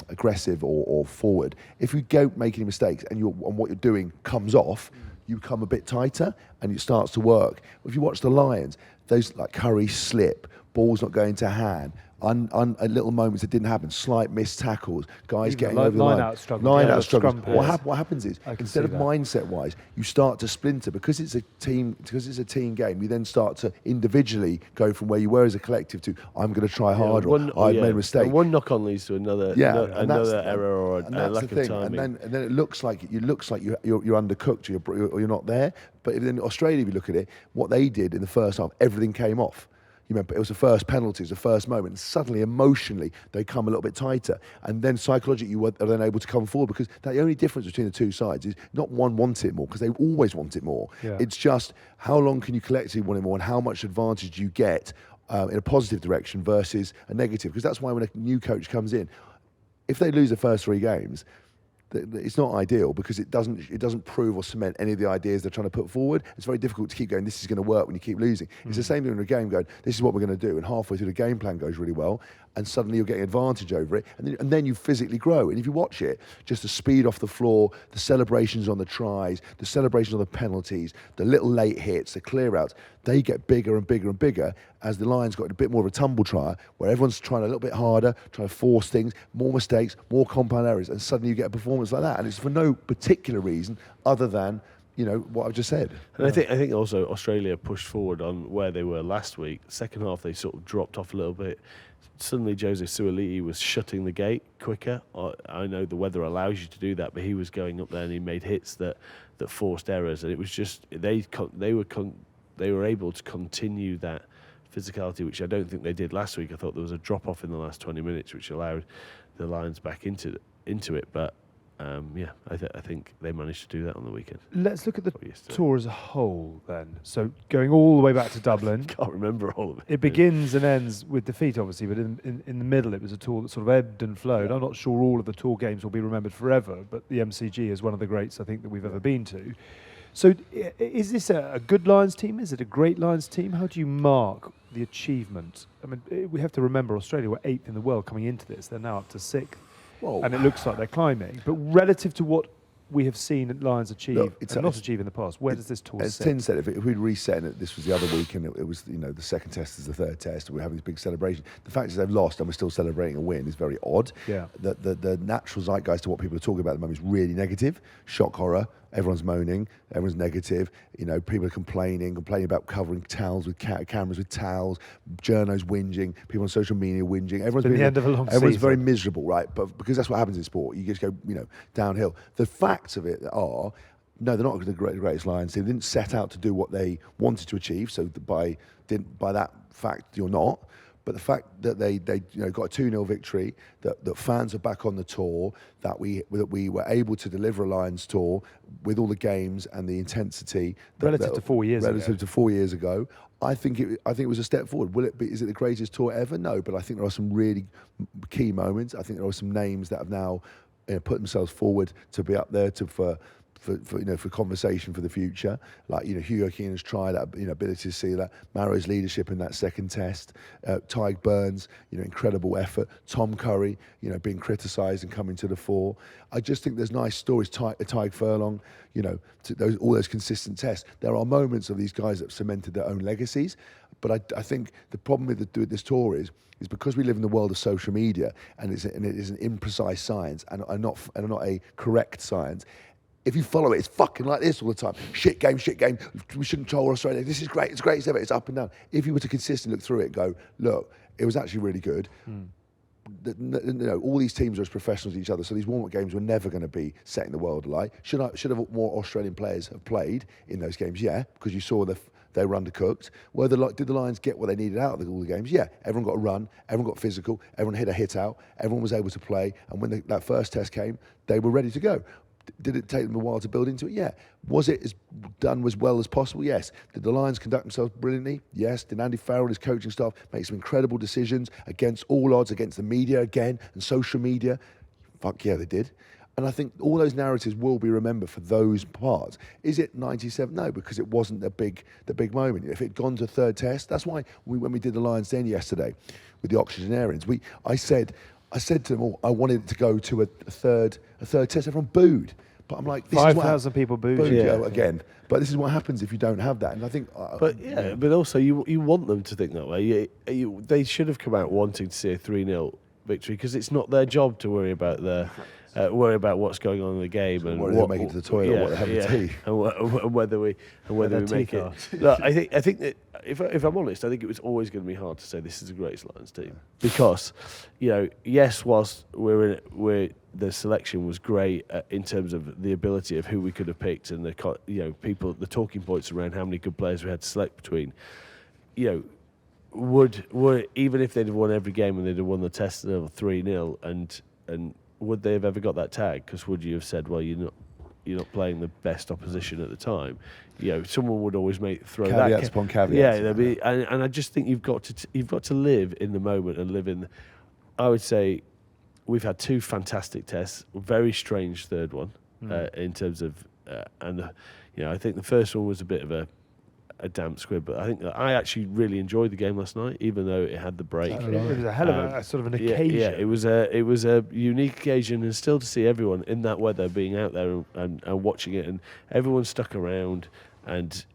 aggressive or forward, if you don't make any mistakes and what you're doing comes off, you become a bit tighter and it starts to work. If you watch the Lions, those like Curry slip, balls not going to hand, little moments that didn't happen, slight missed tackles, guys getting over the line. Line out struggles. What happens is, instead of mindset-wise, you start to splinter because it's a team game. You then start to individually go from where you were as a collective to I'm going to try harder. I've made a mistake. And one knock-on leads to another error or a lack of timing. And then it looks like you're undercooked or you're not there. But in Australia, if you look at it, what they did in the first half, everything came off. It was the first penalty, it was the first moment. And suddenly, emotionally, they come a little bit tighter. And then psychologically, you are then able to come forward because the only difference between the two sides is not one wants it more, because they always want it more. Yeah. It's just how long can you collectively want it more and how much advantage you get in a positive direction versus a negative. Because that's why when a new coach comes in, if they lose the first 3 games, it's not ideal because it doesn't prove or cement any of the ideas they're trying to put forward. It's very difficult to keep going, this is going to work when you keep losing. It's the same thing in a game going, this is what we're going to do, and halfway through the game plan goes really well, and suddenly you're getting advantage over it, and then you physically grow. And if you watch it, just the speed off the floor, the celebrations on the tries, the celebrations on the penalties, the little late hits, the clear-outs, they get bigger and bigger and bigger as the Lions got a bit more of a tumble try, where everyone's trying a little bit harder, trying to force things, more mistakes, more compound errors, and suddenly you get a performance like that. And it's for no particular reason other than what I've just said. And I think also Australia pushed forward on where they were last week. Second half, they sort of dropped off a little bit. Suddenly, Joseph Suaalii was shutting the gate quicker. I know the weather allows you to do that, but he was going up there and he made hits that forced errors. And it was just they were able to continue that physicality, which I don't think they did last week. I thought there was a drop off in the last 20 minutes, which allowed the Lions back into it. But I think they managed to do that on the weekend. Let's look at the yesterday. tour as a whole then. So going all the way back to Dublin. Can't remember all of it. It begins and ends with defeat, obviously, but in the middle it was a tour that sort of ebbed and flowed. I'm not sure all of the tour games will be remembered forever, but the MCG is one of the greats I think that we've ever been to. So is this a good Lions team? Is it a great Lions team? How do you mark the achievement? I mean, we have to remember Australia were 8th in the world coming into this. They're now up to 6th. Whoa. And it looks like they're climbing. But relative to what we have seen Lions achieve and not achieve in the past, where does this tour as sit? Tim said, if we'd reset it, this was the other week, and it was the second test is the third test, and we're having this big celebration. The fact is they've lost and we're still celebrating a win is very odd. Yeah. The natural zeitgeist to what people are talking about at the moment is really negative. Shock horror. Everyone's moaning. Everyone's negative. People are complaining about covering towels with cameras with towels. Journos whinging. People on social media whinging. Been the end of a long Everyone's season. very miserable, right? But because that's what happens in sport, you just go, downhill. The facts of it are, no, they're not the greatest Lions team. They didn't set out to do what they wanted to achieve. So by that fact, you're not. But the fact that they got a 2-0 victory, that fans are back on the tour, that we were able to deliver a Lions tour with all the games and the intensity Relative to 4 years ago. Relative to 4 years ago, I think it was a step forward. Is it the greatest tour ever? No, but I think there are some really key moments. I think there are some names that have now put themselves forward to be up there for conversation for the future, like Hugo Keenan's try that ability to see that, Marrow's leadership in that second test, Tyke Burns, incredible effort, Tom Curry, being criticised and coming to the fore. I just think there's nice stories. Tyke Furlong, all those consistent tests. There are moments of these guys that have cemented their own legacies, but I think the problem with this tour is because we live in the world of social media and it is an imprecise science and not a correct science. If you follow it, it's fucking like this all the time. Shit game. We shouldn't troll Australia. This is great. It's great. It's up and down. If you were to consistently look through it and go, look, it was actually really good. All these teams are as professional as each other, so these warm-up games were never going to be setting the world alight. Should have more Australian players have played in those games? Yeah, because you saw they were undercooked. Did the Lions get what they needed out of all the games? Yeah, everyone got a run, everyone got physical, everyone hit a hit out, everyone was able to play, and when that first test came, they were ready to go. Did it take them a while to build into it? Yeah. Was it done as well as possible? Yes. Did the Lions conduct themselves brilliantly? Yes. Did Andy Farrell and his coaching staff make some incredible decisions against all odds, against the media again and social media? Fuck yeah, they did. And I think all those narratives will be remembered for those parts. Is it 97? No, because it wasn't the big moment. If it had gone to third test, that's why when we did the Lions Den yesterday with the Octogenarians, I said to them all, I wanted it to go to a third test. Everyone booed. But I'm like, 5,000 people booed. Again. But this is what happens if you don't have that. And I think... But also you want them to think that way. They should have come out wanting to see a 3-0 victory because it's not their job to worry about what's going on in the game and what they're making to the toilet, or what they're having tea, and whether we make it. Look, I think that if I'm honest, I think it was always going to be hard to say this is the greatest Lions team because, yes, whilst the selection was great in terms of the ability of who we could have picked and the talking points around how many good players we had to select between, would even if they'd have won every game and they'd have won the test 3-0 and would they have ever got that tag? Because would you have said, well, you're not playing the best opposition at the time? Someone would always throw caveats that upon caveats. Yeah, and I just think you've got to live in the moment and live in. I would say we've had 2 fantastic tests, very strange third one in terms of, I think the first one was a bit of a damp squib, but I think that I actually really enjoyed the game last night, even though it had the break. It was a hell of a sort of an occasion. Yeah, it was a unique occasion, and still to see everyone in that weather being out there and watching it, and everyone stuck around and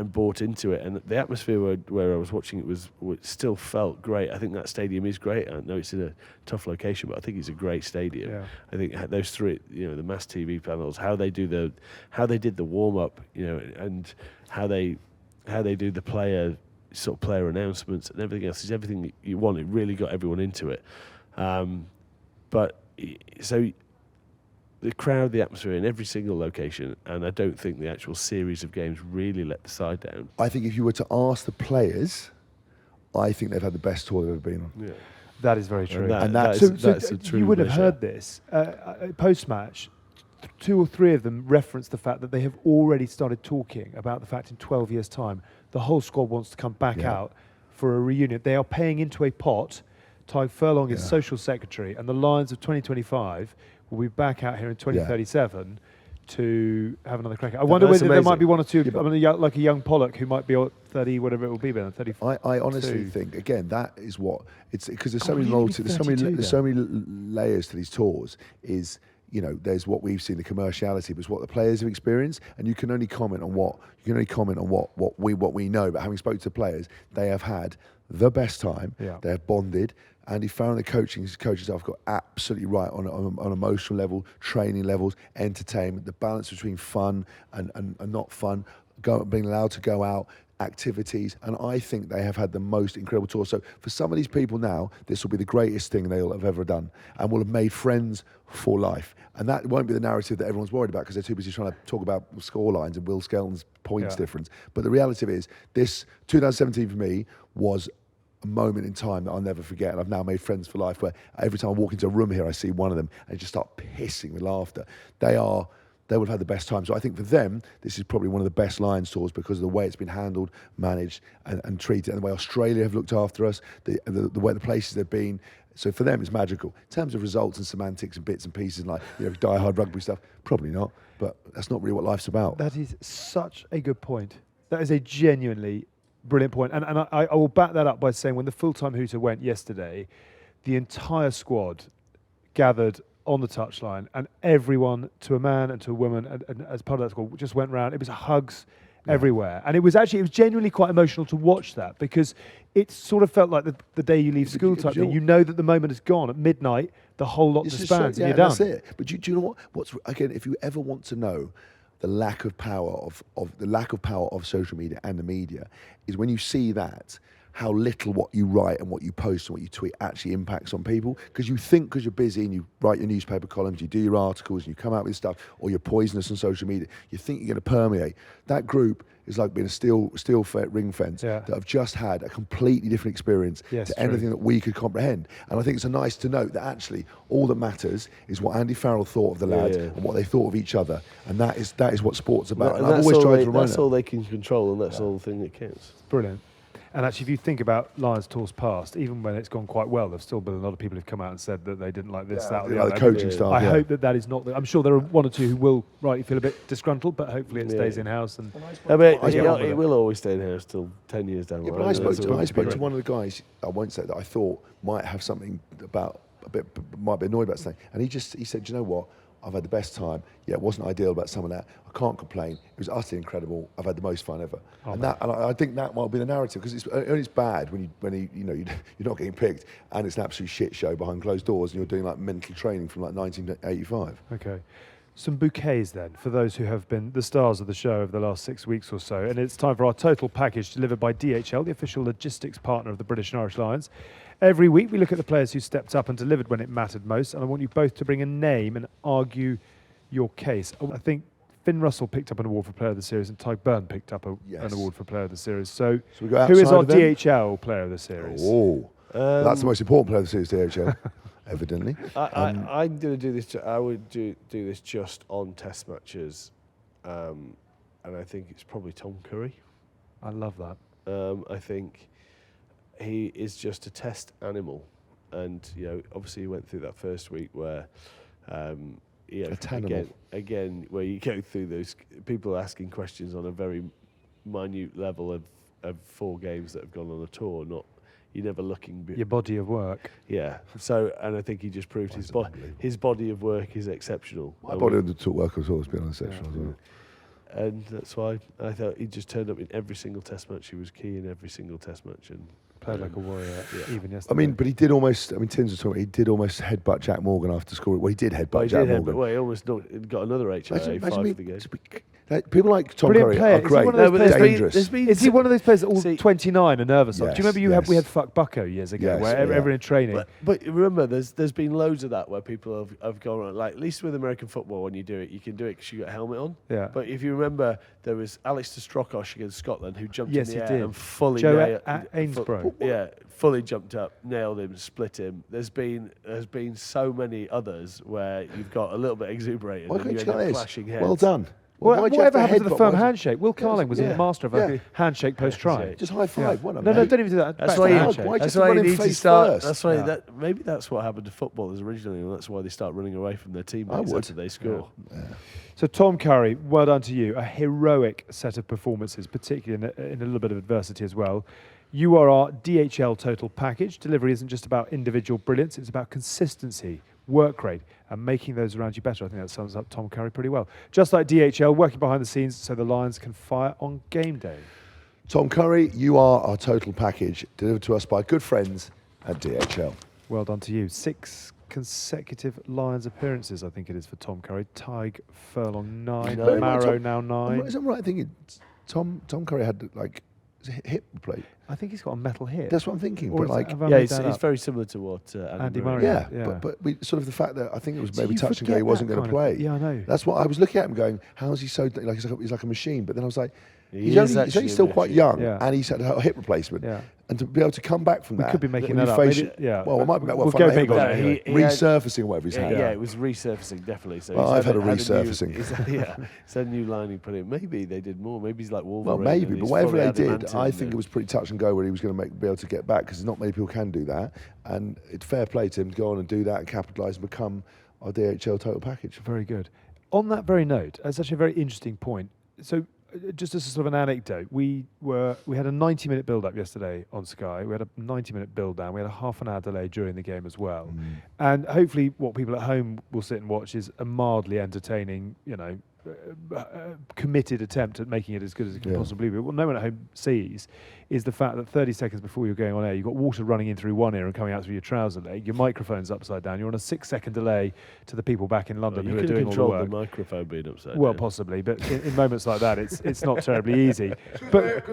bought into it, and the atmosphere where I was watching it still felt great. I think that stadium is great. I know it's in a tough location, but I think it's a great stadium. Yeah. I think those 3, the mass TV panels, how they did the warm up, and how they do the player announcements and everything else is everything that you want. It really got everyone into it. But so the crowd, the atmosphere in every single location, and I don't think the actual series of games really let the side down. I think if you were to ask the players I think they've had the best tour they've ever been on. Yeah. That is very true. And that's a true you would have measure. heard this post-match. 2 or 3 of them referenced the fact that they have already started talking about the fact in 12 years' time the whole squad wants to come back out for a reunion. They are paying into a pot. Ty Furlong is social secretary, and the Lions of 2025 will be back out here in 2037 to have another crack. I wonder whether there might be 1 or 2, like a young Pollock who might be 30, whatever it will be, then 30. I honestly think, again, that is what it's because there's so many really multi, there's so many layers to these tours. Is there's what we've seen, the commerciality, but it's what the players have experienced, and you can only comment on what we know. But having spoken to players, they have had the best time. Yeah. They have bonded. Andy Farron, the coaching staff, got absolutely right on emotional level, training levels, entertainment, the balance between fun and not fun, being allowed to go out, activities, and I think they have had the most incredible tour. So for some of these people now, this will be the greatest thing they'll have ever done, and will have made friends for life. And that won't be the narrative that everyone's worried about, because they're too busy trying to talk about score lines and Will Skelton's points difference. But the reality is, this 2017 for me was a moment in time that I'll never forget, and I've now made friends for life, where every time I walk into a room here, I see one of them and just start pissing with laughter. They would have had the best time. So I think for them, this is probably one of the best Lions tours, because of the way it's been handled, managed, and treated, and the way Australia have looked after us, the way the places they've been. So for them, it's magical. In terms of results and semantics and bits and pieces, like die-hard rugby stuff, probably not. But that's not really what life's about. That is such a good point. That is a genuinely brilliant point. And I will back that up by saying, when the full-time hooter went yesterday, the entire squad gathered on the touchline, and everyone, to a man and to a woman, and as part of that squad, just went round. It was hugs everywhere, and it was genuinely quite emotional to watch that, because it sort of felt like the day you leave school type thing. You know that the moment is gone. At midnight, the whole lot disbands, and you're done. That's it. But do you know what's again? If you ever want to know the lack of power of social media and the media, is when you see that, how little what you write and what you post and what you tweet actually impacts on people. Because you think, because you're busy and you write your newspaper columns, you do your articles, and you come out with stuff, or you're poisonous on social media, you think you're going to permeate. That group is like being a steel ring fence that have just had a completely different experience to anything that we could comprehend. And I think it's nice to note that actually all that matters is what Andy Farrell thought of the lads and what they thought of each other. And that is what sport's about. And I've always tried to remind that's all they can control, and that's all the thing that counts. Brilliant. And actually, if you think about Lions tours past, even when it's gone quite well, there's still been a lot of people who've come out and said that they didn't like this, that, or the other. The coaching staff. I hope that is not. I'm sure there are 1 or 2 who will rightly feel a bit disgruntled, but hopefully it stays in house. And it will always stay in house till 10 years down the line. I spoke to one of the guys. I won't say that I thought might have something might be annoyed about something, and he said, "Do you know what? I've had the best time. Yeah, it wasn't ideal about some of that. I can't complain. It was utterly incredible. I've had the most fun ever." And I think that might be the narrative, because it's bad when you're not getting picked, and it's an absolute shit show behind closed doors, and you're doing like mental training from like 1985. Okay. Some bouquets then, for those who have been the stars of the show over the last 6 weeks or so. And it's time for our total package, delivered by DHL, the official logistics partner of the British and Irish Lions. Every week we look at the players who stepped up and delivered when it mattered most, and I want you both to bring a name and argue your case. I think Finn Russell picked up an award for Player of the Series, and Ty Burn picked up an award for Player of the Series. So we go who is our DHL Player of the Series? That's the most important Player of the Series, DHL. Evidently. I'm going to do this. I would do this just on Test matches, and I think it's probably Tom Curry. I love that. I think he is just a test animal, and obviously he went through that first week where, again, where you go through those people asking questions on a very minute level of 4 games that have gone on a tour, not. You're never looking... Your body of work. Yeah. So, and I think he just proved his body of work is exceptional. My body of work has always been exceptional as well. And that's why I thought he just turned up in every single Test match. He was key in every single Test match. And played like a warrior, even yesterday. I mean, but he did almost... Tim's was talking, he did almost headbutt Jack Morgan after scoring. Well, he did headbutt Jack Morgan. He almost got another HIA 5 for the game. People like Tom Brilliant Curry player. are great. Dangerous. Is he one of those players that all 29 are nervous of? Yes, do you remember we had Fuck Bucko years ago, where everyone in training... But remember, there's been loads of that where people have gone on. Like, at least with American football, when you do it, you can do it because you got a helmet on. Yeah. But if you remember, there was Alex de Strokosh against Scotland who jumped in the air and fully... Joe Ainsborough. fully jumped up, nailed him, split him. There's been so many others where you've got a little bit exuberated and you end up clashing heads. Well done. Well, why'd you have whatever happened to the headbutt? firm Why'd you- handshake? Will Carling was a master of a handshake post-try. Just high five. What a No, mate. don't even do that. That's Back why to the you, handshake. Why that's just why run you in need to face start. first? That's why maybe that's what happened to footballers originally, and that's why they start running away from their teammates after they score. So Tom Curry, well done to you. A heroic set of performances, particularly in a little bit of adversity as well. You are our DHL total package. Delivery isn't just about individual brilliance, it's about consistency, work rate, and making those around you better. I think that sums up Tom Curry pretty well. Just like DHL, working behind the scenes so the Lions can fire on game day. Tom Curry, you are our total package, delivered to us by good friends at DHL. Well done to you. 6 consecutive Lions appearances, I think it is, for Tom Curry. Tig Furlong 9, No. Marrow now 9. Is that right? I think Tom Curry had like hip plate. I think he's got a metal hip. That's what I'm thinking. Or But is like, have I Yeah, made it's that up? very similar to what Andy Murray. yeah, Yeah. but we sort of the fact that I think it was So maybe you touch and go. forget He wasn't that going to kind of play. yeah, I know. That's what I was looking at him going. How is he so like he's like a machine? But then I was like, He he's is only actually still a quite machine. young, Yeah. and he's had a hip replacement. Yeah. And to be able to come back from We that, could be making when that you up. face- Maybe, yeah. Well, it might be. We'll go big on No, it. he- anyway. Resurfacing or whatever he's had. Yeah, it was resurfacing, definitely. So Well, he's I've had a new- resurfacing. it's a new line he put in. Maybe they did more. Maybe he's like Well, Wolverine. maybe, and but he's whatever fully they did, adamantine I think and- it was pretty touch and go where he was going to be able to get back because not many people can do that. And it's fair play to him to go on and do that and capitalise and become our DHL total package. Very good. On that very note, that's actually a very interesting point. So, just as a sort of an anecdote, we had a 90-minute build-up yesterday on Sky. We had a 90-minute build-down. We had a half an hour delay during the game as well. And hopefully, what people at home will sit and watch is a mildly entertaining, committed attempt at making it as good as it can possibly be. What no one at home sees is the fact that 30 seconds before you're going on air, you've got water running in through one ear and coming out through your trouser leg. Your microphone's upside down. You're on a 6-second delay to the people back in London you who are can doing all the control work. the microphone being upside Well, down. possibly, but in moments like that, it's not terribly easy. But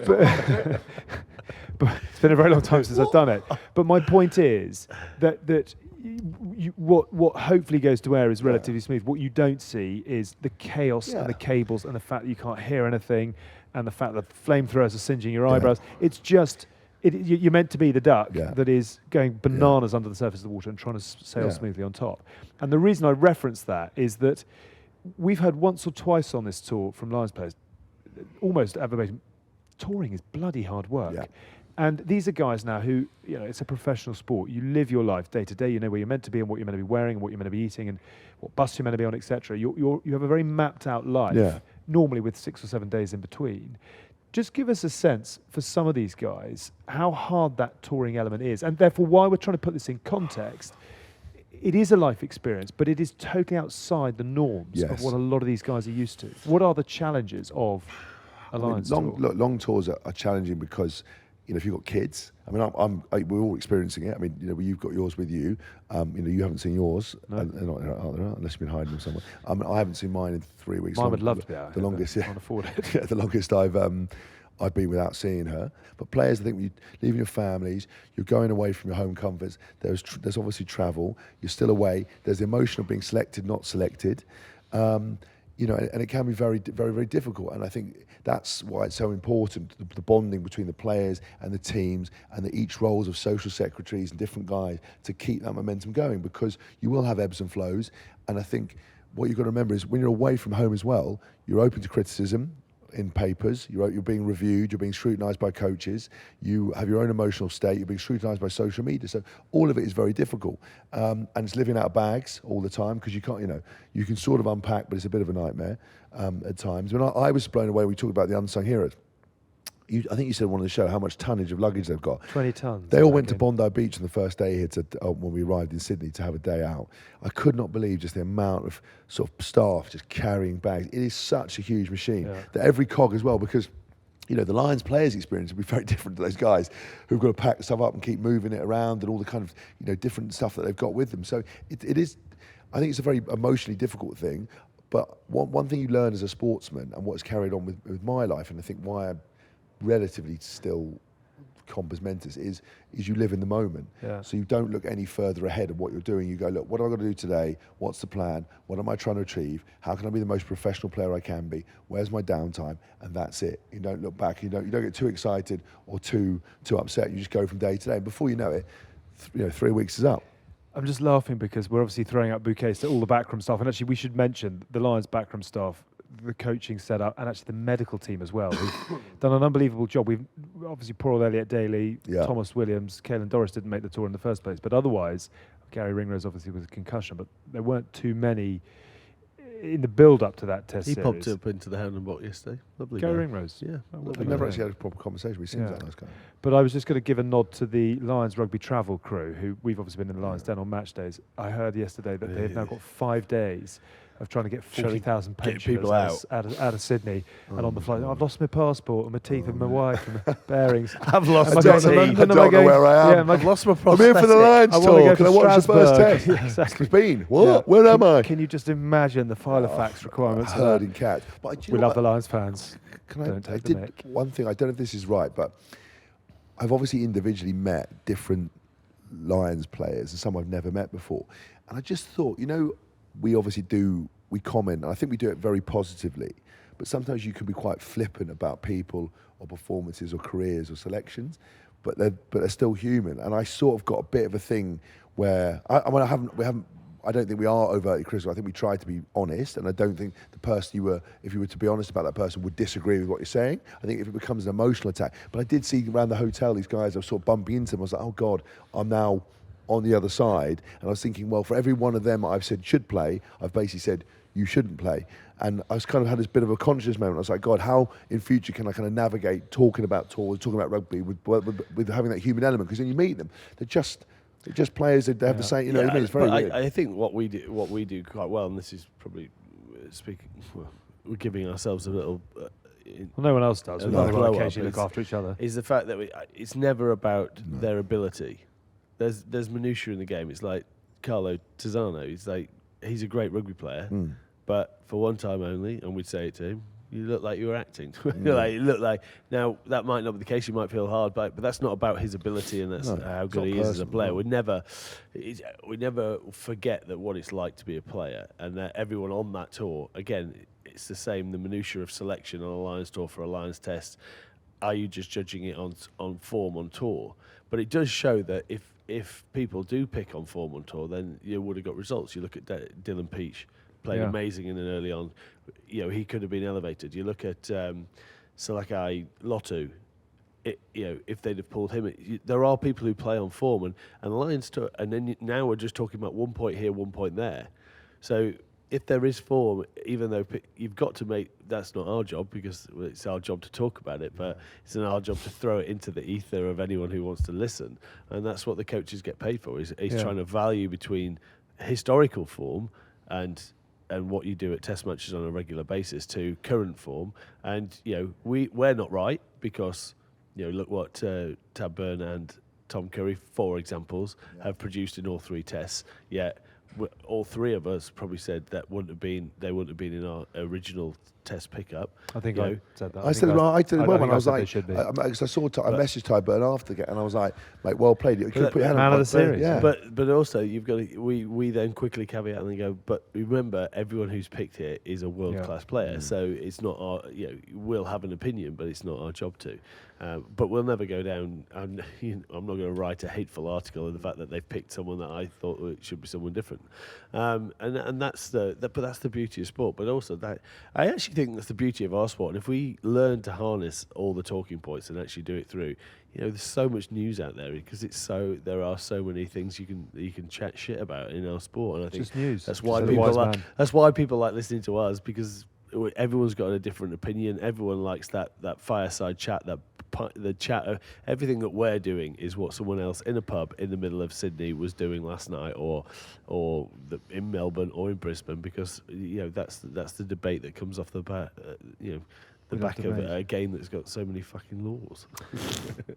it's been a very long time since I've done it. But my point is that what hopefully goes to air is relatively smooth. What you don't see is the chaos and the cables and the fact that you can't hear anything and the fact that flamethrowers are singeing your eyebrows. It's just you're meant to be the duck that is going bananas under the surface of the water and trying to sail smoothly on top. And the reason I reference that is that we've heard once or twice on this tour from Lions players, almost verbatim, touring is bloody hard work. Yeah. And these are guys now who, it's a professional sport. You live your life day to day. You know where you're meant to be and what you're meant to be wearing and what you're meant to be eating and what bus you're meant to be on, etc. You have a very mapped out life, normally with 6 or 7 days in between. Just give us a sense for some of these guys how hard that touring element is, and therefore why we're trying to put this in context. It is a life experience, but it is totally outside the norms of what a lot of these guys are used to. What are the challenges of a Lions tour? Long tours are challenging because, if you've got kids, we're all experiencing it. You've got yours with you. You haven't seen yours, unless you've been hiding them somewhere. I haven't seen mine in 3 weeks. Mine would love to be out. The longest, Can't afford it. yeah, the longest I've been without seeing her. But players, I think, when you leaving your families, you're going away from your home comforts. There's obviously travel. You're still away. There's the emotion of being selected, not selected. And it can be very, very, very difficult. And I think that's why it's so important, the bonding between the players and the teams and each roles of social secretaries and different guys to keep that momentum going, because you will have ebbs and flows. And I think what you've got to remember is when you're away from home as well, you're open to criticism in papers, you're being reviewed, you're being scrutinised by coaches, you have your own emotional state, you're being scrutinised by social media. So all of it is very difficult. And it's living out of bags all the time because you can't, you can sort of unpack, but it's a bit of a nightmare at times. When I was blown away, we talked about the unsung heroes. I think you said on one of the show how much tonnage of luggage they've got. 20 tons. They all went to Bondi Beach on the first day here when we arrived in Sydney to have a day out. I could not believe just the amount of sort of staff just carrying bags. It is such a huge machine that every cog as well, because the Lions players' experience will be very different to those guys who've got to pack stuff up and keep moving it around and all the kind of different stuff that they've got with them. So it is. I think it's a very emotionally difficult thing. But one thing you learn as a sportsman and what's carried on with my life, and I think why I'm relatively still compos mentis is you live in the moment. Yeah. So you don't look any further ahead of what you're doing. You go, look, what am I going to do today? What's the plan? What am I trying to achieve? How can I be the most professional player I can be? Where's my downtime? And that's it. You don't look back. You don't get too excited or too upset. You just go from day to day. And before you know it, 3 weeks is up. I'm just laughing because we're obviously throwing out bouquets to all the backroom staff, and actually we should mention the Lions backroom staff, the coaching setup, and actually the medical team as well. We've done an unbelievable job. We've obviously poor old Elliot Daly, Thomas Williams, Caelan Doris didn't make the tour in the first place, but otherwise, Gary Ringrose obviously was a concussion, but there weren't too many in the build-up to that test He series. popped up into the Hound and Bot yesterday. Lovely Gary guy. Ringrose. Yeah. I've never actually had a proper conversation with him. He seems like a nice guy. But I was just going to give a nod to the Lions rugby travel crew, who we've obviously been in the Lions Den on match days. I heard yesterday that they've now got 5 days of trying to get 40,000 pensioners out of Sydney and on the flight. I've lost my passport and my teeth and my wife and my bearings. I've lost Am my I going to teeth. London? I don't know where I am. Yeah, am I I've lost my I'm prosthetic. here for the Lions I want to tour. go Can to I watch the first Strasbourg. test? Exactly. It's been. What? Yeah. Where am I? Can you just imagine the Filofax requirements for that? Herding cats. But do you We know love what? the Lions fans. Can Don't I take the did mic. one thing. I don't know if this is right, but I've obviously individually met different Lions players and some I've never met before. And I just thought, we obviously we comment, and I think we do it very positively, but sometimes you can be quite flippant about people or performances or careers or selections, but they're still human. And I sort of got a bit of a thing where I don't think we are overtly critical. I think we try to be honest, and I don't think the person if you were to be honest about that person, would disagree with what you're saying. I think if it becomes an emotional attack. But I did see around the hotel these guys, I was sort of bumping into them. I was like, oh God, I'm now on the other side. And I was thinking, well, for every one of them I've said should play, I've basically said you shouldn't play. And I was kind of had this bit of a conscious moment. I was like, God, how in future can I kind of navigate talking about tours, talking about rugby with having that human element? Because when you meet them, they're just players. They have the same, what I mean? It's very weird. I think what we do quite well, and this is probably we're giving ourselves a little. Well, no one else does. We occasionally look after each other. Is the fact that it's never about their ability. There's minutiae in the game. It's like Carlo Tizzano. He's a great rugby player, but for one time only, and we'd say it to him, you look like you were acting. You look like now that might not be the case. You might feel hard, but that's not about his ability, and that's how good he is as a player. We never forget that what it's like to be a player, and that everyone on that tour, again, it's the same. The minutiae of selection on a Lions tour for a Lions test. Are you just judging it on form on tour? But it does show that if people do pick on form on tour, then you would have got results. You look at Dylan Peach, played amazing in an early on. He could have been elevated. You look at Salakai Lotu. If they'd have pulled him, there are people who play on form, and the Lions tour. And then now we're just talking about 1 point here, 1 point there. So if there is form, even though you've got to make, that's not our job because it's our job to talk about it, but it's our job to throw it into the ether of anyone who wants to listen. And that's what the coaches get paid for, is trying to value between historical form and what you do at test matches on a regular basis to current form. And, we're not right because, look what Tab Byrne and Tom Curry, for examples, have produced in all 3 tests, yet all 3 of us probably said they wouldn't have been in our original test pickup. I think I said that. I said it well when I was like, because I messaged Ty Burn after, and I was like, mate, well played. You could put your hand man on of the series. Yeah. But also you've got to, we then quickly caveat and go, but remember, everyone who's picked here is a world class player, so it's not our, we'll have an opinion, but it's not our job to. But we'll never go down. I'm not going to write a hateful article of the fact that they've picked someone that I thought it should be someone different, and that's the beauty of sport. But also that I actually think that's the beauty of our sport. And if we learn to harness all the talking points and actually do it through, there's so much news out there because there are so many things you can chat shit about in our sport. And I think just news. That's why people like listening to us, because everyone's got a different opinion. Everyone likes that fireside chat, the chat. Everything that we're doing is what someone else in a pub in the middle of Sydney was doing last night, or in Melbourne or in Brisbane, because that's the debate that comes off the bat. the We'll have back to of make. a game that's got so many fucking laws.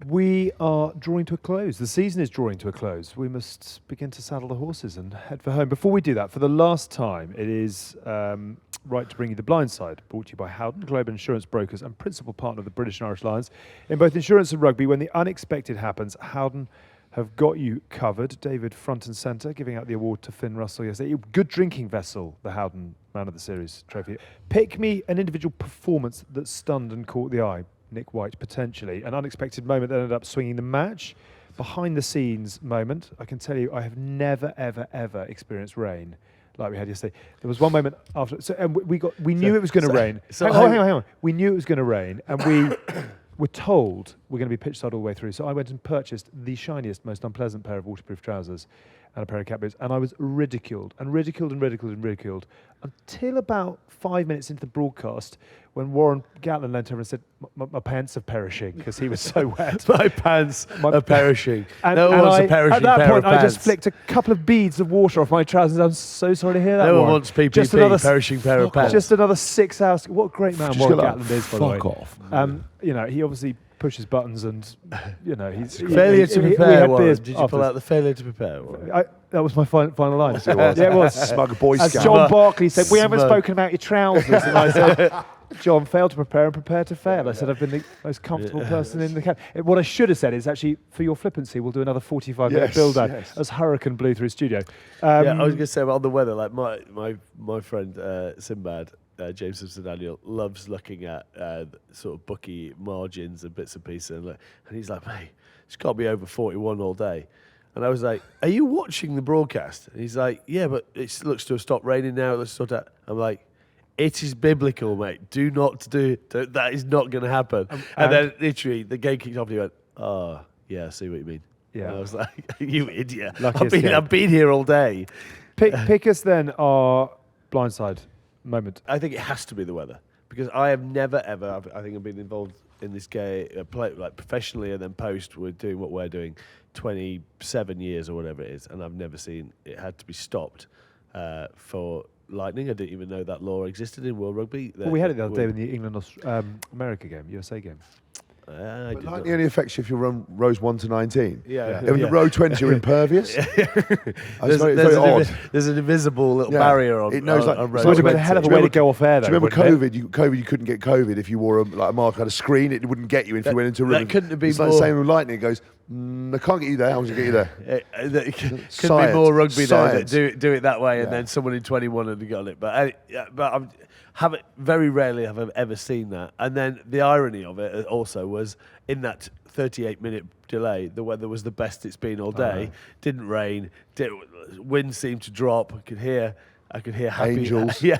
We are drawing to a close. The season is drawing to a close. We must begin to saddle the horses and head for home. Before we do that, for the last time, it is right to bring you The Blind Side, brought to you by Howden, global insurance brokers and principal partner of the British and Irish Lions. In both insurance and rugby, when the unexpected happens, Howden have got you covered. David front and centre, giving out the award to Finn Russell yesterday. Good drinking vessel, the Howden Man of the Series trophy. Pick me an individual performance that stunned and caught the eye. Nick White, potentially. An unexpected moment that ended up swinging the match. Behind the scenes moment, I can tell you, I have never, ever, ever experienced rain like we had yesterday. There was one moment after, and we knew it was going to rain. Hang on. We knew it was going to rain, and we were told we're going to be pitch side all the way through. So I went and purchased the shiniest, most unpleasant pair of waterproof trousers and a pair of cat boots, and I was ridiculed until about 5 minutes into the broadcast when Warren Gatlin leant over and said, my pants are perishing, because he was so wet. My pants are perishing. And No one wants a perishing at that pair point, of I pants. just flicked a couple of beads of water off my trousers. I'm so sorry to hear that, No one Warren. wants PPP, Just another perishing pair of pants. Just another 6 hours. What a great man Just Warren gonna Gatlin is, by the way. fuck off. You know, he obviously pushes buttons and, you know, he's... Failure to we prepare, had Warren. beers Did you pull afterwards. out the failure to prepare, Warren? That was my final line. It was. Yeah, it was. Smug Boy As Scout. John Barkley said, we haven't Smug. spoken about your trousers. And I said, John, fail to prepare and prepare to fail. I said, I've been the most comfortable person in the camp. What I should have said is actually, for your flippancy, we'll do another 45-minute Yes, build-out yes. as Hurricane blew through studio. Yeah, I was going to say about the weather, like my friend Sinbad, James Simpson Daniel, loves looking at sort of bookie margins and bits and pieces, and he's like, mate, it's got to be over 41 all day. And I was like, are you watching the broadcast? And he's like, yeah, but it looks to have stopped raining now. Let's sort out. I'm like, it is biblical, mate. Do not do that. Is not going to happen. And then literally the game kicked off and he went, oh, yeah, I see what you mean. Yeah. And I was like, you idiot. Lucky escape. I've been here all day. Pick us then our blindside moment. I think it has to be the weather, because I have never ever. I think I've been involved in this game, like professionally and then post. We're doing what we're doing, 27 years or whatever it is, and I've never seen it had to be stopped for lightning. I didn't even know that law existed in World Rugby. Well, we had it the other day in the England-America game, USA game. I But did not. lightning only affects you if you're rows 1 to 19. Yeah. If in row 20 you're impervious, There's, very odd. there's an invisible little Yeah. barrier on. It knows, on, like, on road So it would have been a 20. hell of a Do you way to remember- go off air, Do though. you remember wouldn't it? COVID? You couldn't get COVID if you wore a mark had a screen. It wouldn't get you if you went into a room. that couldn't have been it's like more- the same with lightning. It goes, I can't get you there. How would you get you there? It could be Science. more rugby though. That Science. do it that way, and Yeah. then someone in 21 had got it. But I'm haven't very rarely have I ever seen that. And then the irony of it also was in that 38-minute delay, the weather was the best it's been all day. Didn't rain. Wind seemed to drop. I could hear happy Angels. yeah.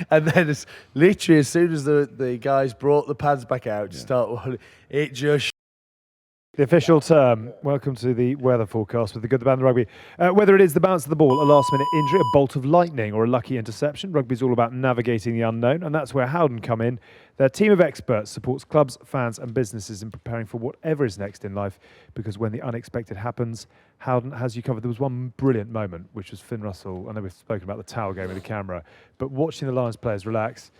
And then literally as soon as the guys brought the pads back out to start, it just. The official term. Welcome to the weather forecast with the good, the bad, and the rugby. Whether it is the bounce of the ball, a last-minute injury, a bolt of lightning, or a lucky interception, rugby's all about navigating the unknown, and that's where Howden come in. Their team of experts supports clubs, fans, and businesses in preparing for whatever is next in life, because when the unexpected happens, Howden has you covered. There was one brilliant moment, which was Finn Russell. I know we've spoken about the towel game with the camera, but watching the Lions players relax.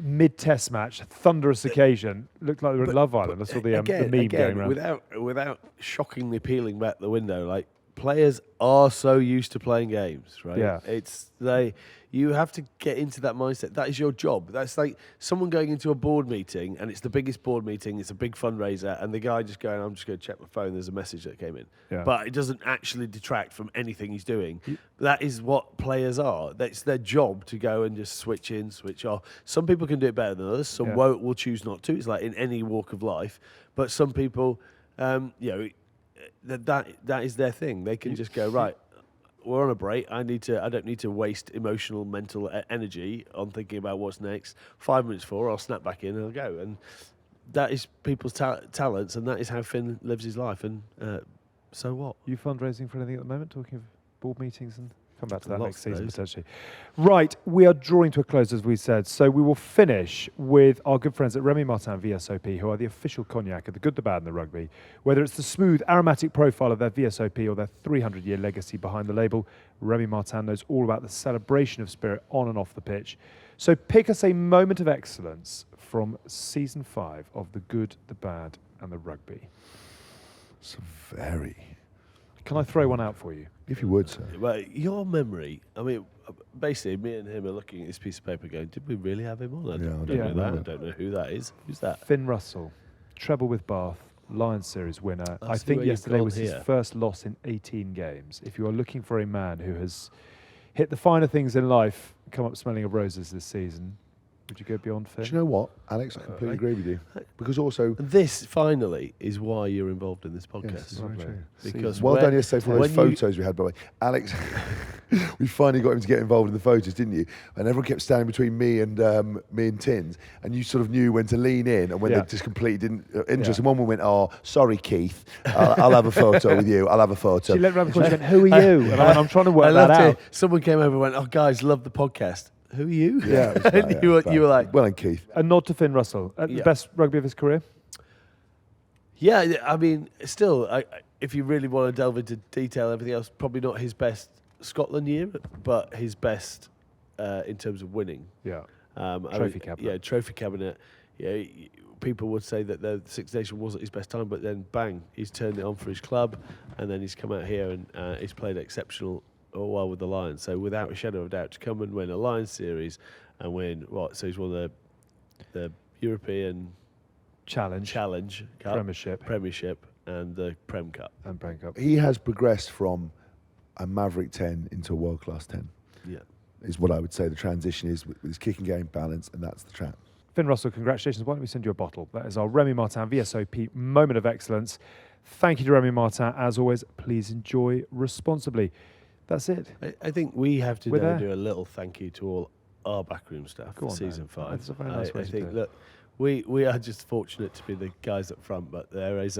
Mid-test match, thunderous occasion. Looked like they were in Love Island. I saw the meme going around. Without shockingly peeling back the window, like players are so used to playing games, right? Yeah. You have to get into that mindset. That is your job. That's like someone going into a board meeting, and it's the biggest board meeting. It's a big fundraiser, and the guy just going, "I'm just going to check my phone. There's a message that came in." Yeah. But it doesn't actually detract from anything he's doing. That is what players are. That's their job, to go and just switch in, switch off. Some people can do it better than others. Some Yeah. will choose not to. It's like in any walk of life. But some people, that is their thing. They can just go, right, we're on a break. I don't need to waste emotional, mental energy on thinking about what's next. 5 minutes before, I'll snap back in and I'll go. And that is people's talents, and that is how Finn lives his life. And so what? You fundraising for anything at the moment? Talking of board meetings and come back to that Lots next of season those. potentially. Right, we are drawing to a close as we said. So we will finish with our good friends at Remy Martin VSOP, who are the official cognac of the good, the bad, and the rugby. Whether it's the smooth, aromatic profile of their VSOP or their 300-year legacy behind the label, Remy Martin knows all about the celebration of spirit on and off the pitch. So pick us a moment of excellence from season 5 of The Good, the Bad and the Rugby. It's very. Can I throw one out for you? If you would, sir. But your memory, I mean, basically, me and him are looking at this piece of paper going, did we really have him on? I don't Yeah. know that. I don't know who that is. Who's that? Finn Russell, treble with Bath, Lions Series winner. I I see think where you've yesterday gone was his here. first loss in 18 games. If you are looking for a man who has hit the finer things in life, come up smelling of roses this season, would you go beyond Finn? Do you know what, Alex? I completely agree with you. Because also, And this, finally, is why you're involved in this podcast. Yes, it's very true. Because well done yesterday for all those when you- photos we had, by the way. Alex, we finally got him to get involved in the photos, didn't you? And everyone kept standing between me and Tins, and you sort of knew when to lean in and when they just completely didn't interest. And one woman went, "Oh, sorry, Keith, I'll have a photo with you. I'll have a photo." She let around the corner, she went, "Who are you?" And I went, "I'm trying to work I that loved out." it. Someone came over and went, "Oh, guys, love the podcast. Who are you?" Yeah, it was bad, and yeah, you bad. were like, "Well, and Keith." A nod to Finn Russell. The Yeah. best rugby of his career? yeah. I mean, still, if you really want to delve into detail, everything else, probably not his best Scotland year, but his best in terms of winning. Yeah. Trophy cabinet. Yeah, trophy cabinet. Yeah, people would say that the Six Nations wasn't his best time, but then bang, he's turned it on for his club, and then he's come out here and he's played exceptional well with the Lions. So without a shadow of a doubt, to come and win a Lions series and win what? So he's won the European Challenge. Cup, Premiership, and the Prem Cup. And Prem Cup. He has progressed from a Maverick 10 into a world-class 10, Yeah. is what I would say the transition is with his kicking game, balance, and that's the trap. Finn Russell, congratulations. Why don't we send you a bottle? That is our Remy Martin VSOP moment of excellence. Thank you to Remy Martin. As always, please enjoy responsibly. That's it. I think we have to We're now there. do a little thank you to all our backroom staff Go for on, season then. 5. That's a very nice way I to think do it. look, we are just fortunate to be the guys up front, but there is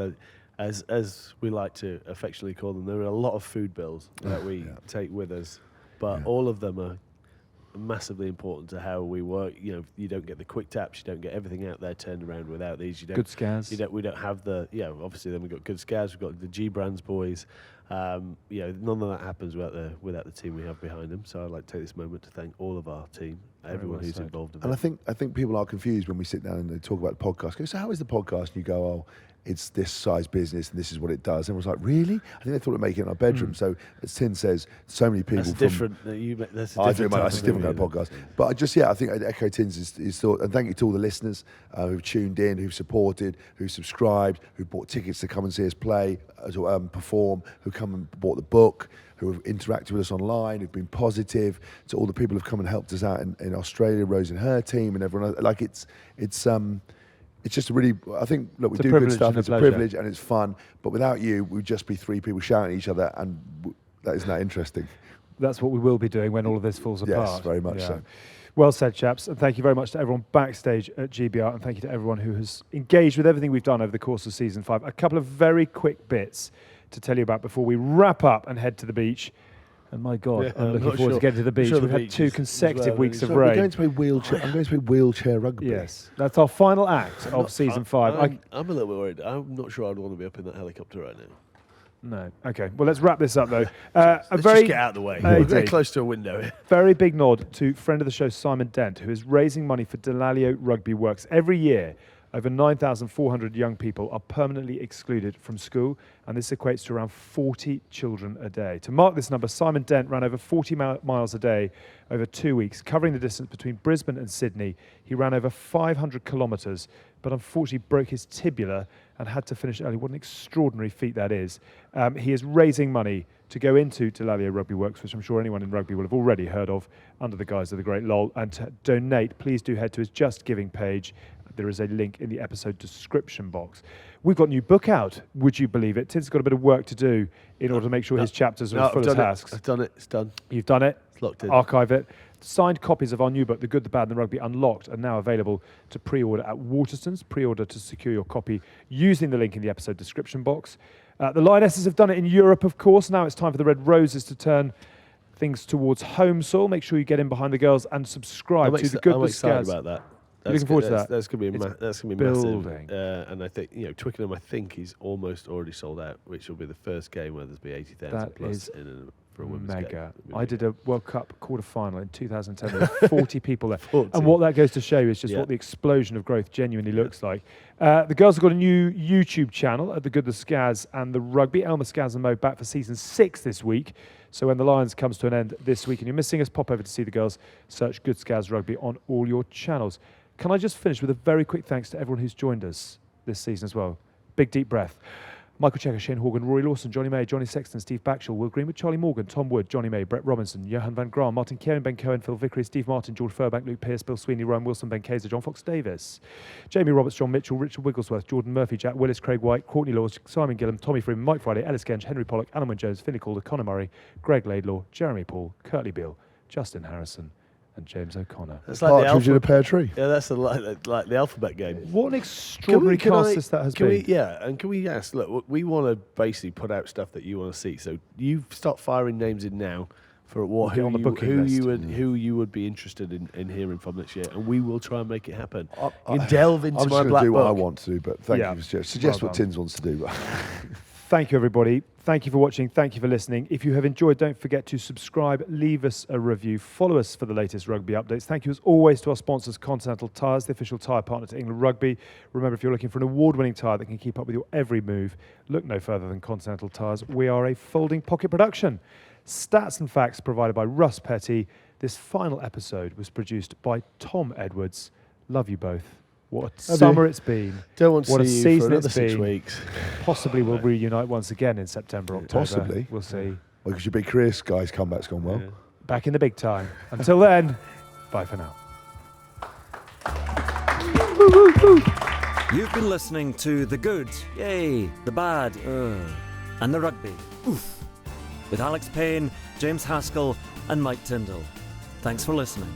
as we like to affectionately call them, there are a lot of food bills that we take with us, but all of them are massively important to how we work. You know, you don't get the quick taps, you don't get everything out there turned around without these. You don't, Good scares. we don't have the obviously then we've got good scares, we've got the G Brands boys. None of that happens without the team we have behind them. So I'd like to take this moment to thank all of our team, everyone well who's said. involved in And it. I think people are confused when we sit down and they talk about the podcast. Go, so how is the podcast? And you go, oh, it's this size business and this is what it does. Everyone's like, really? I think they thought we'd make it in our bedroom. So as Tin says, so many people That's from different. That's a I different think type that's a of different kind thing, of podcast. But I think I'd echo Tin's his thought. And thank you to all the listeners who've tuned in, who've supported, who've subscribed, who bought tickets to come and see us play, to perform, who come and bought the book, who have interacted with us online, who've been positive, to all the people who've come and helped us out in Australia, Rose and her team and everyone else. Like it's just a really, I think, look, we It's a do good privilege stuff, and a it's a pleasure. privilege and it's fun. But without you, we'd just be three people shouting at each other and that isn't that interesting. That's what we will be doing when all of this falls apart. Yes, very much so. Well said, chaps. And thank you very much to everyone backstage at GBR. And thank you to everyone who has engaged with everything we've done over the course of season 5. A couple of very quick bits to tell you about before we wrap up and head to the beach. And my God, Yeah, I'm I'm looking not forward to sure- getting to the beach. sure the We've had beach 2 is consecutive well, weeks of So we're rain. going to play wheelchair. I'm going to play wheelchair rugby. Yes, that's our final act of season 5. I'm a little bit worried. I'm not sure I'd want to be up in that helicopter right now. No. Okay. Well, let's wrap this up though. Let's just get out of the way. We're very indeed. close to a window here. Very big nod to friend of the show Simon Dent, who is raising money for Delalio Rugby Works. Every year, over 9,400 young people are permanently excluded from school, and this equates to around 40 children a day. To mark this number, Simon Dent ran over 40 miles a day over 2 weeks, covering the distance between Brisbane and Sydney. He ran over 500 kilometres, but unfortunately broke his tibia and had to finish early. What an extraordinary feat that is. He is raising money to go into Delalio Rugby Works, which I'm sure anyone in rugby will have already heard of, under the guise of the Great LOL. And to donate, please do head to his Just Giving page. There is a link in the episode description box. We've got a new book out, would you believe it? Tim's got a bit of work to do in order to make sure his chapters are as full as tasks. I've done it. It's done. You've done it. It's locked in. Archive it. Signed copies of our new book, The Good, the Bad and the Rugby Unlocked, are now available to pre-order at Waterstones. Pre-order to secure your copy using the link in the episode description box. The Lionesses have done it in Europe, of course. Now it's time for the Red Roses to turn things towards home soil. Make sure you get in behind the girls and subscribe to The Good, I'm the excited Scaz. about that. Looking forward to that. That's going to be It's that's going to be building. massive. And I think Twickenham, I think, is almost already sold out, which will be the first game where there's be 80,000 That plus is in for a women's game. Mega. Really. I did a World Cup quarter-final in 2010. There were 40 people there. 40. And what that goes to show is just what the explosion of growth genuinely looks like. The girls have got a new YouTube channel at The Good, The Scaz and The Rugby. Elmer, Scaz and Mo back for season 6 this week. So when The Lions comes to an end this week and you're missing us, pop over to see the girls. Search Good Scaz Rugby on all your channels. Can I just finish with a very quick thanks to everyone who's joined us this season as well. Big deep breath. Michael Checker, Shane Horgan, Rory Lawson, Johnny May, Johnny Sexton, Steve Backshall, Will Greenwood, Charlie Morgan, Tom Wood, Johnny May, Brett Robinson, Johan van Graan, Martin Kieran, Ben Cohen, Phil Vickery, Steve Martin, George Furbank, Luke Pearce, Bill Sweeney, Ryan Wilson, Ben Kaiser, John Fox Davis, Jamie Roberts, John Mitchell, Richard Wigglesworth, Jordan Murphy, Jack Willis, Craig White, Courtney Laws, Simon Gillam, Tommy Freeman, Mike Friday, Ellis Genge, Henry Pollock, Alan Wynne Jones, Finley Calder, Conor Murray, Greg Laidlaw, Jeremy Paul, Curtly Beale, Justin Harrison, and James O'Connor. That's Partridge in a pear tree. Yeah, that's like the alphabet game. What an extraordinary cast that has been. Can we ask, look, we want to basically put out stuff that you want to see. So you start firing names in now for who you would be interested in hearing from this year, and we will try and make it happen. You can delve into I'm my just black do book. what I want to do, but thank you. Suggest Well what done. Tins wants to do. Thank you, everybody. Thank you for watching. Thank you for listening. If you have enjoyed, don't forget to subscribe, leave us a review, follow us for the latest rugby updates. Thank you, as always, to our sponsors, Continental Tyres, the official tyre partner to England Rugby. Remember, if you're looking for an award-winning tyre that can keep up with your every move, look no further than Continental Tyres. We are a folding pocket production. Stats and facts provided by Russ Petty. This final episode was produced by Tom Edwards. Love you both. What a summer it's been. Don't want to What a see you season for another it's 6 been. weeks. Possibly we'll reunite once again in September, October. Possibly. We'll see. Well, because your big career guys comeback's gone well. Yeah. Back in the big time. Until then, bye for now. You've been listening to The Good, Yay, The Bad, and The Rugby, Oof, with Alex Payne, James Haskell, and Mike Tyndall. Thanks for listening.